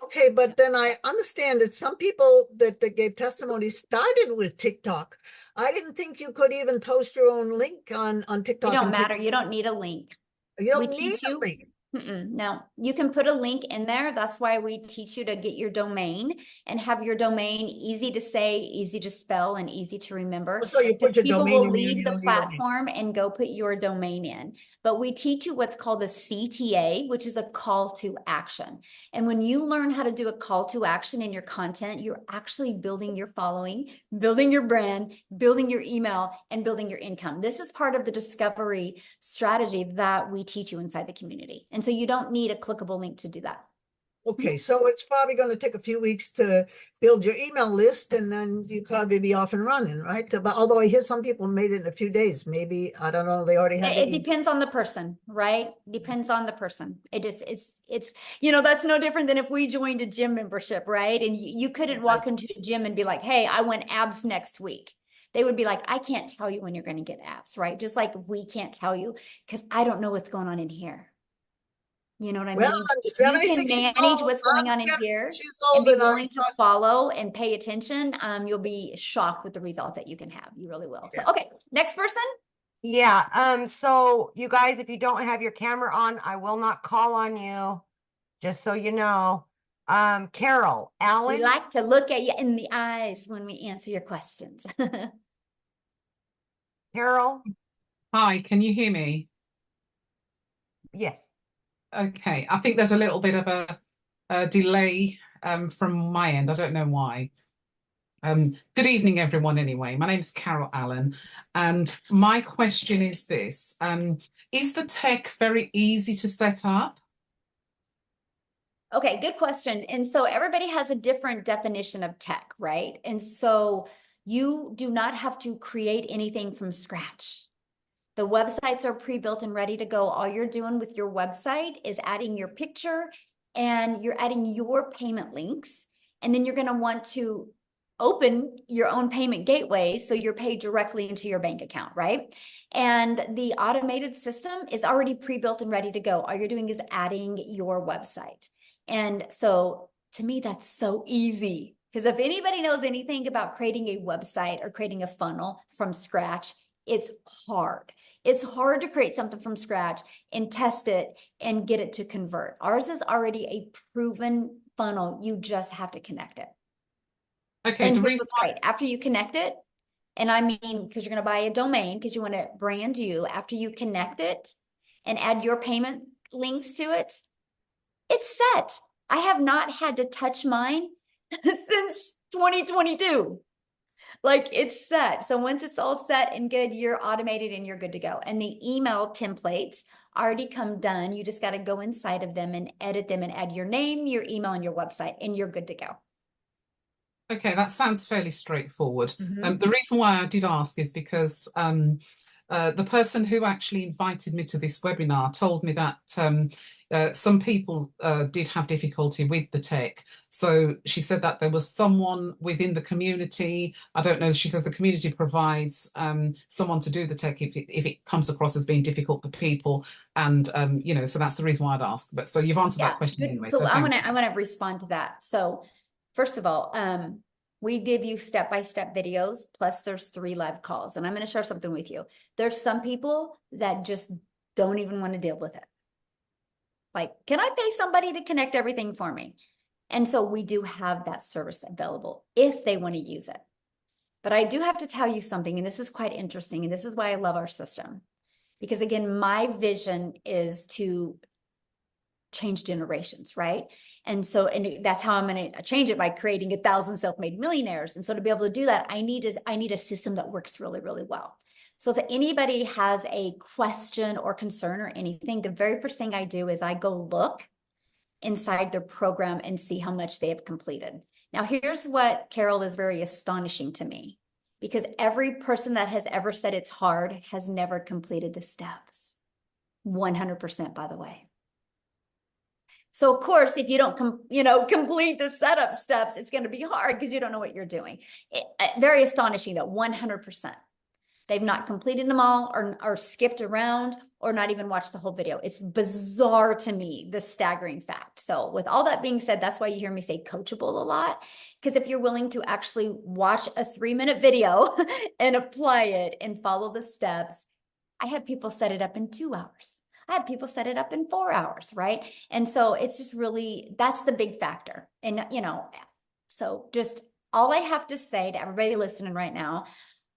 Okay, but then I understand that some people that gave testimony started with TikTok. I didn't think you could even post your own link on It TikTok don't and matter. You don't need a link. you We don't need teach a you. link. No, you can put a link in there. That's why we teach you to get your domain and have your domain easy to say, easy to spell, and easy to remember. So you Because put your people domain will in there, leave you the don't need a link. platform and go put your domain in. But we teach you what's called a CTA, which is a call to action. And when you learn how to do a call to action in your content, you're actually building your following, building your brand, building your email, and building your income. This is part of the discovery strategy that we teach you inside the community. And so you don't need a clickable link to do that. Okay, so it's probably going to take a few weeks to build your email list, and then you probably be off and running, right? But although I hear some people made it in a few days, maybe, I don't know, they already have It depends on the person, right? Depends on the person. It just it's that's no different than if we joined a gym membership, right? And you couldn't walk into a gym and be like, hey, I want abs next week. They would be like, I can't tell you when you're going to get abs, right? Just like we can't tell you because I don't know what's going on in here. You know what I Well, mean? I'm If you can 76 years manage old. what's going I'm on in here 76 years and old, be and willing to follow and pay attention, you'll be shocked with the results that you can have. You really will. So, okay, next person. Yeah. So you guys, if you don't have your camera on, I will not call on you, just so you know. Carol, We Alan. like to look at you in the eyes when we answer your questions. Carol. Hi, can you hear me? Yes. Okay, I think there's a little bit of a delay from my end. I don't know why. Good evening, everyone, anyway. My name's Carol Allen, and my question is this. Is the tech very easy to set up? Okay, good question. And so everybody has a different definition of tech, right? And so you do not have to create anything from scratch. The websites are pre-built and ready to go. All you're doing with your website is adding your picture and you're adding your payment links. And then you're going to want to open your own payment gateway so you're paid directly into your bank account, right? And the automated system is already pre-built and ready to go. All you're doing is adding your website. And so to me, that's so easy. Because if anybody knows anything about creating a website or creating a funnel from scratch, it's hard. It's hard to create something from scratch and test it and get it to convert. Ours is already a proven funnel. You just have to connect it. Okay, and the here's reason what's great. After you connect it, and I mean, because you're going to buy a domain because you want to brand you, after you connect it and add your payment links to it, it's set. I have not had to touch mine since 2022. Like it's set. So once it's all set and good, you're automated and you're good to go. And the email templates already come done. You just got to go inside of them and edit them and add your name, your email, and your website, and you're good to go. Okay, that sounds fairly straightforward. The reason why I did ask is because the person who actually invited me to this webinar told me that some people did have difficulty with the tech. So she said that there was someone within the community, I don't know, she says the community provides someone to do the tech if it comes across as being difficult for people. And, so that's the reason why I'd ask. But so you've answered that question anyway. So I want to respond to that. So first of all, we give you step-by-step videos, plus there's 3 live calls. And I'm going to share something with you. There's some people that just don't even want to deal with it. Like, can I pay somebody to connect everything for me? And so we do have that service available if they want to use it. But I do have to tell you something, and this is quite interesting, and this is why I love our system. Because again, my vision is to change generations, right? And so, and that's how I'm going to change it, by creating 1,000 self-made millionaires. And so to be able to do that, I need a system that works really, really well. So if anybody has a question or concern or anything, the very first thing I do is I go look inside their program and see how much they have completed. Now, here's what, Carol, is very astonishing to me, because every person that has ever said it's hard has never completed the steps. 100%, by the way. So of course, if you don't complete the setup steps, it's going to be hard because you don't know what you're doing. Very astonishing that 100%. They've not completed them all or skipped around or not even watched the whole video. It's bizarre to me, the staggering fact. So with all that being said, that's why you hear me say coachable a lot. Because if you're willing to actually watch a 3-minute video and apply it and follow the steps, I have people set it up in 2 hours. I have people set it up in 4 hours, right? And so it's just really, that's the big factor. And, so just all I have to say to everybody listening right now,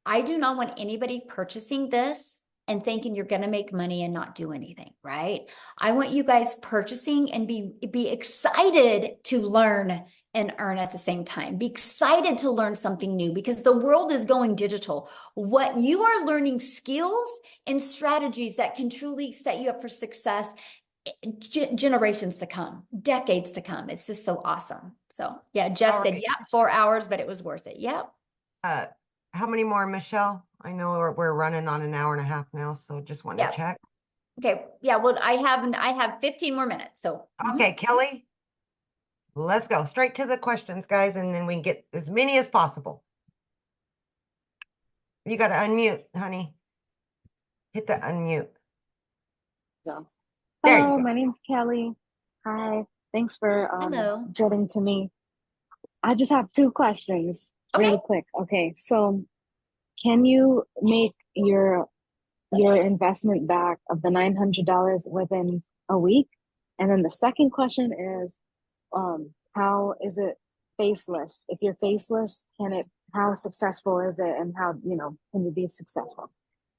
I do not want anybody purchasing this and thinking you're going to make money and not do anything, right? I want you guys purchasing and be excited to learn and earn at the same time. Be excited to learn something new because the world is going digital. What you are learning skills and strategies that can truly set you up for success generations to come, decades to come. It's just so awesome. So yeah, Jeff said, yep, 4 hours, but it was worth it. Yep. How many more, Michelle? I know we're running on an hour and a half now, so just wanted to check. Okay. Yeah. Well, I have 15 more minutes. So okay, Kelly, let's go straight to the questions, guys, and then we can get as many as possible. You got to unmute, honey. Hit the unmute. So, hello, my name's Kelly. Hi. Thanks for getting to me. I just have 2 questions. Really quick. Okay, so can you make your investment back of the $900 within a week? And then the second question is, how is it faceless? If you're faceless, how successful is it, and how can you be successful?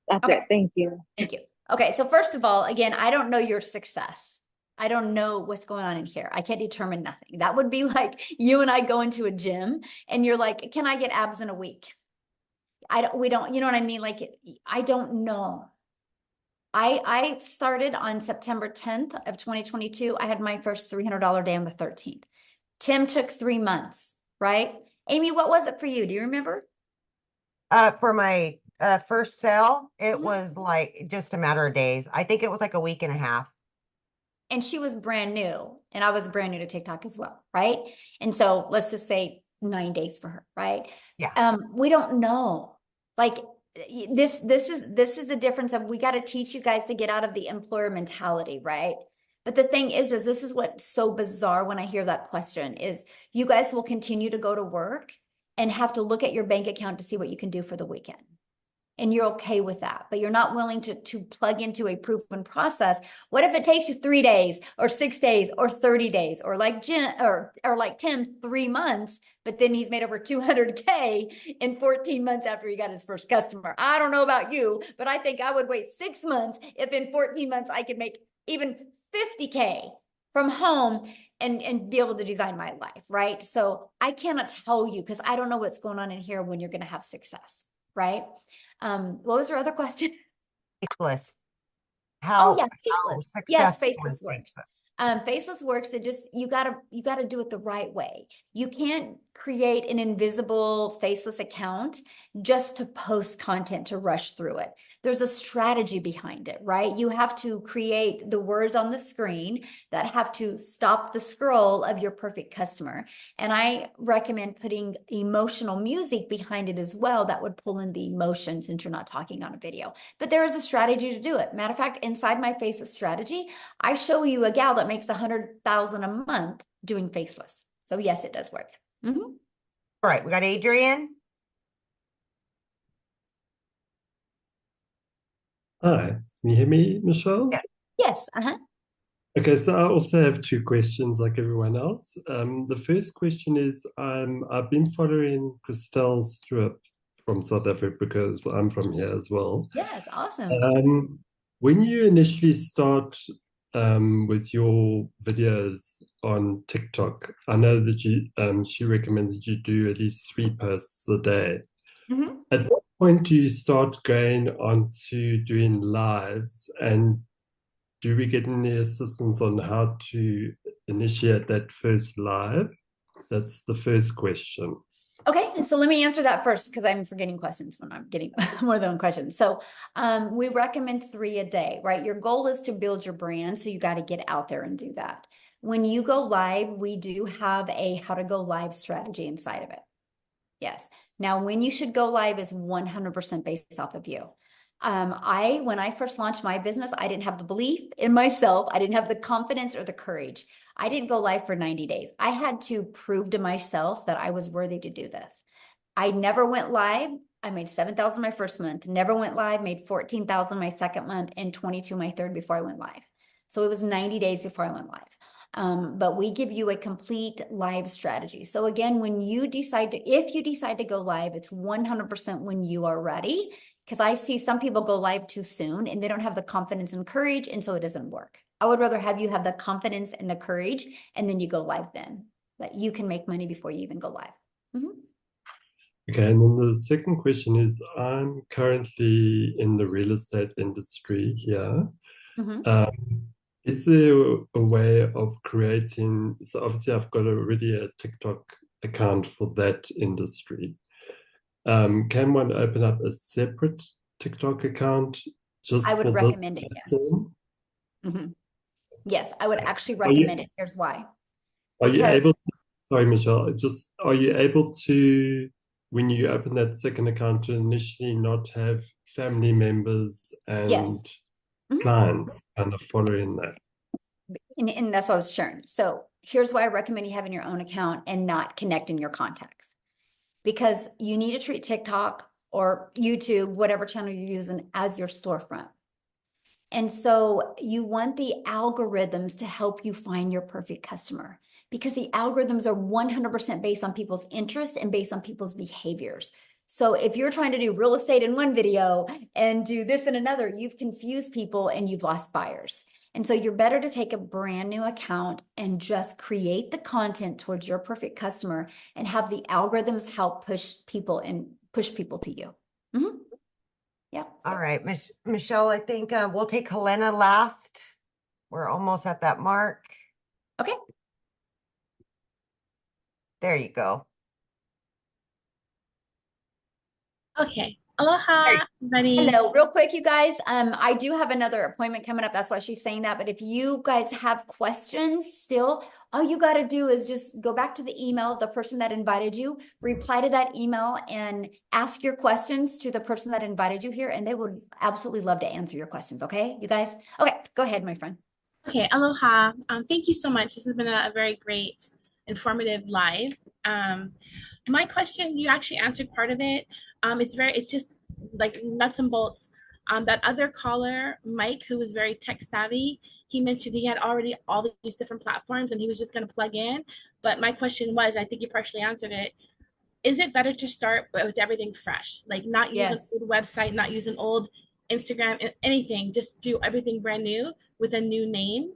That's it. Thank you. Thank you. Okay, so first of all, again, I don't know your success. I don't know what's going on in here. I can't determine nothing. That would be like you and I go into a gym and you're like, can I get abs in a week? We don't, you know what I mean? Like, I don't know. I started on September 10th of 2022. I had my first $300 day on the 13th. Tim took 3 months, right? Amy, what was it for you? Do you remember? For my first sale, it was like just a matter of days. I think it was like a week and a half. And she was brand new, and I was brand new to TikTok as well, right? And so let's just say 9 days for her, right? Yeah. We don't know. Like this is the difference of, we got to teach you guys to get out of the employer mentality, right? But the thing is this is what's so bizarre when I hear that question is you guys will continue to go to work and have to look at your bank account to see what you can do for the weekend. And you're okay with that, but you're not willing to plug into a proven process. What if it takes you 3 days or 6 days or 30 days, or like Jen or like Tim, 3 months, but then he's made over 200K in 14 months after he got his first customer. I don't know about you, but I think I would wait 6 months if in 14 months I could make even 50K from home and be able to design my life, right? So I cannot tell you because I don't know what's going on in here when you're going to have success, right? What was your other question? Faceless. Faceless. Yes, faceless works. Faceless works. It just, you gotta do it the right way. You can't create an invisible faceless account just to post content to rush through it. There's a strategy behind it, right? You have to create the words on the screen that have to stop the scroll of your perfect customer. And I recommend putting emotional music behind it as well that would pull in the emotion, since you're not talking on a video. But there is a strategy to do it. Matter of fact, inside my faceless strategy, I show you a gal that makes $100,000 a month doing faceless. So yes, it does work. All right, we got Adrian. Hi, can you hear me, Michelle? Yes. Okay, so I also have 2 questions like everyone else. The first question is, I've been following Christelle Stewart from South Africa because I'm from here as well. Yes, awesome. When you initially start with your videos on TikTok, I know that she recommended you do at least 3 posts a day. At what point do you start going on to doing lives, and do we get any assistance on how to initiate that first live? That's the first question. Okay, so let me answer that first because I'm forgetting questions when I'm getting more than one question. So we recommend 3 a day, right? Your goal is to build your brand, so you got to get out there and do that. When you go live, we do have a how to go live strategy inside of it. Yes. Now, when you should go live is 100% based off of you. When I first launched my business, I didn't have the belief in myself. I didn't have the confidence or the courage. I didn't go live for 90 days. I had to prove to myself that I was worthy to do this. I never went live. I made 7,000 my first month, never went live, made 14,000 my second month, and 22 my third before I went live. So it was 90 days before I went live. But we give you a complete live strategy. So again, when you decide to, if you decide to go live, it's 100% when you are ready. Because I see some people go live too soon and they don't have the confidence and courage, and so it doesn't work. I would rather have you have the confidence and the courage, and then you go live then. But you can make money before you even go live. Mm-hmm. Okay, and then the second question is, I'm currently in the real estate industry here. Mm-hmm. Is there a way of creating, so obviously I've got already a TikTok account for that industry. Can one open up a separate TikTok account just I would for recommend it, yes. Mm-hmm. Yes, I would actually recommend it. Here's why. Are you able to, sorry, Michelle, are you able to, when you open that second account, to initially not have family members and clients kind of following that? And that's what I was sharing. So here's why I recommend you having your own account and not connecting your contacts. Because you need to treat TikTok or YouTube, whatever channel you're using, as your storefront. And so you want the algorithms to help you find your perfect customer, because the algorithms are 100% based on people's interests and based on people's behaviors. So if you're trying to do real estate in one video and do this in another, you've confused people and you've lost buyers. And so you're better to take a brand new account and just create the content towards your perfect customer and have the algorithms help push people to you. Mm-hmm. Yeah. All right, Michelle, I think we'll take Helena last. We're almost at that mark. Okay. There you go. Okay. Aloha, everybody. Hello, real quick, you guys. I do have another appointment coming up. That's why she's saying that. But if you guys have questions still, all you got to do is just go back to the email of the person that invited you, reply to that email, and ask your questions to the person that invited you here, and they would absolutely love to answer your questions. Okay, you guys? Okay, go ahead, my friend. Okay, aloha. Thank you so much. This has been a very great, informative live. My question, you actually answered part of it. It's just like nuts and bolts. That other caller, Mike, who was very tech savvy, he mentioned he had already all these different platforms and he was just going to plug in. But my question was, I think you partially answered it. Is it better to start with everything fresh? Like not use an old website, not use an old Instagram, anything, just do everything brand new with a new name?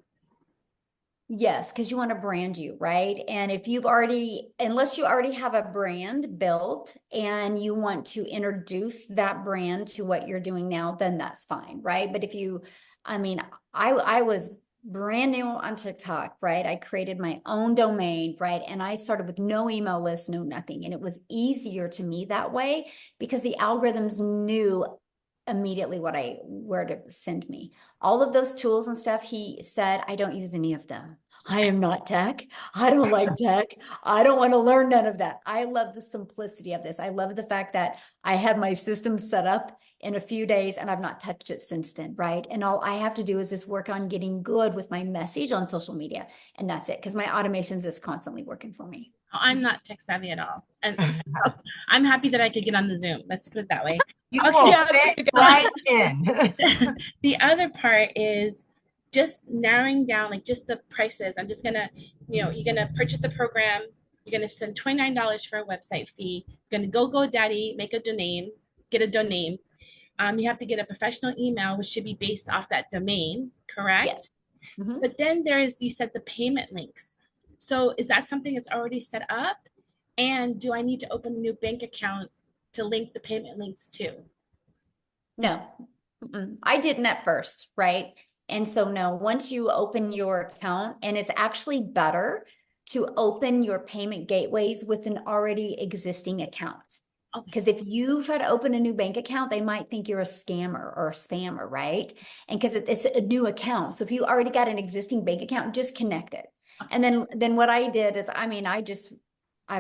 Yes, because you want to brand you, right? And if you've already, unless you already have a brand built and you want to introduce that brand to what you're doing now, then that's fine, right? But if you, I was brand new on TikTok, right? I created my own domain, right? And I started with no email list, no nothing. And it was easier to me that way because the algorithms knew immediately where to send me. All of those tools and stuff, he said, I don't use any of them. I am not tech. I don't like tech. I don't want to learn none of that. I love the simplicity of this. I love the fact that I had my system set up in a few days and I've not touched it since then, right? And all I have to do is just work on getting good with my message on social media. And that's it, because my automations is constantly working for me. I'm not tech savvy at all. And so I'm happy that I could get on the Zoom. Let's put it that way. You will fit right in. The other part is just narrowing down, like just the prices. I'm just gonna, you're gonna purchase the program. You're gonna spend $29 for a website fee. You're gonna go GoDaddy, make a domain, get a domain. You have to get a professional email, which should be based off that domain, correct? Yes. Mm-hmm. But then you said the payment links. So is that something that's already set up? And do I need to open a new bank account to link the payment links to? No, I didn't at first, right? And so no, once you open your account, and it's actually better to open your payment gateways with an already existing account. Because if you try to open a new bank account, they might think you're a scammer or a spammer, right? And because it's a new account. So if you already got an existing bank account, just connect it. And then what I did is, I mean, I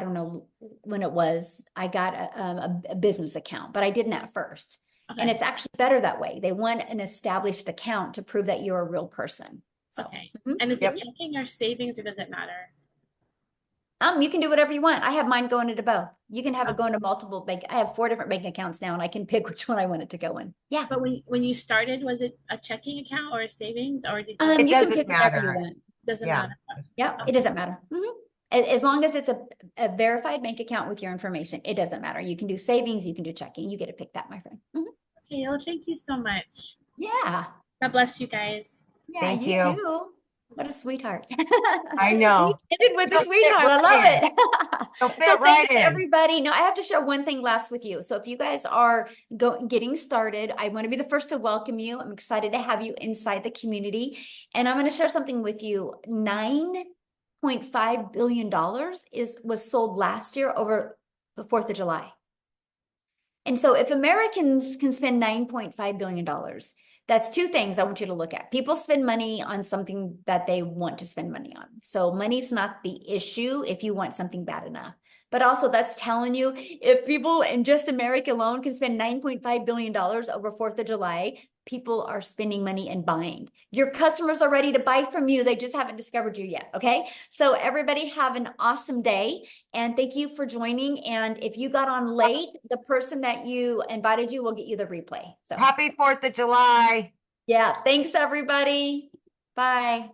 don't know when it was, I got a business account, but I didn't at first. Okay. And it's actually better that way. They want an established account to prove that you're a real person. So, Okay. And is it checking or savings, or does it matter? You can do whatever you want. I have mine going into both. You can have it go into multiple bank. I have 4 different bank accounts now, and I can pick which one I want it to go in. Yeah. But when you started, was it a checking account or a savings, or did you? You can pick whatever you want. Doesn't matter. Yeah, it doesn't matter. As long as it's a verified bank account with your information, it doesn't matter. You can do savings, you can do checking. You get to pick that, my friend. Okay, well, thank you so much. Yeah. God bless you guys. Yeah, Thank you you. too. What a sweetheart. I know. You ended with a You'll sweetheart. fit I love right in. it. You'll fit So right thanks in. everybody. No, I have to share one thing last with you. So if you guys are getting started, I want to be the first to welcome you. I'm excited to have you inside the community. And I'm going to share something with you. $9.5 billion was sold last year over the 4th of July. And so if Americans can spend $9.5 billion, that's 2 things I want you to look at. People spend money on something that they want to spend money on. So money's not the issue if you want something bad enough. But also that's telling you, if people in just America alone can spend $9.5 billion over 4th of July, people are spending money and buying. Your customers are ready to buy from you. They just haven't discovered you yet. Okay. So everybody have an awesome day. And thank you for joining. And if you got on late, the person that you invited you will get you the replay. So Happy 4th of July. yeah. Thanks everybody. Bye.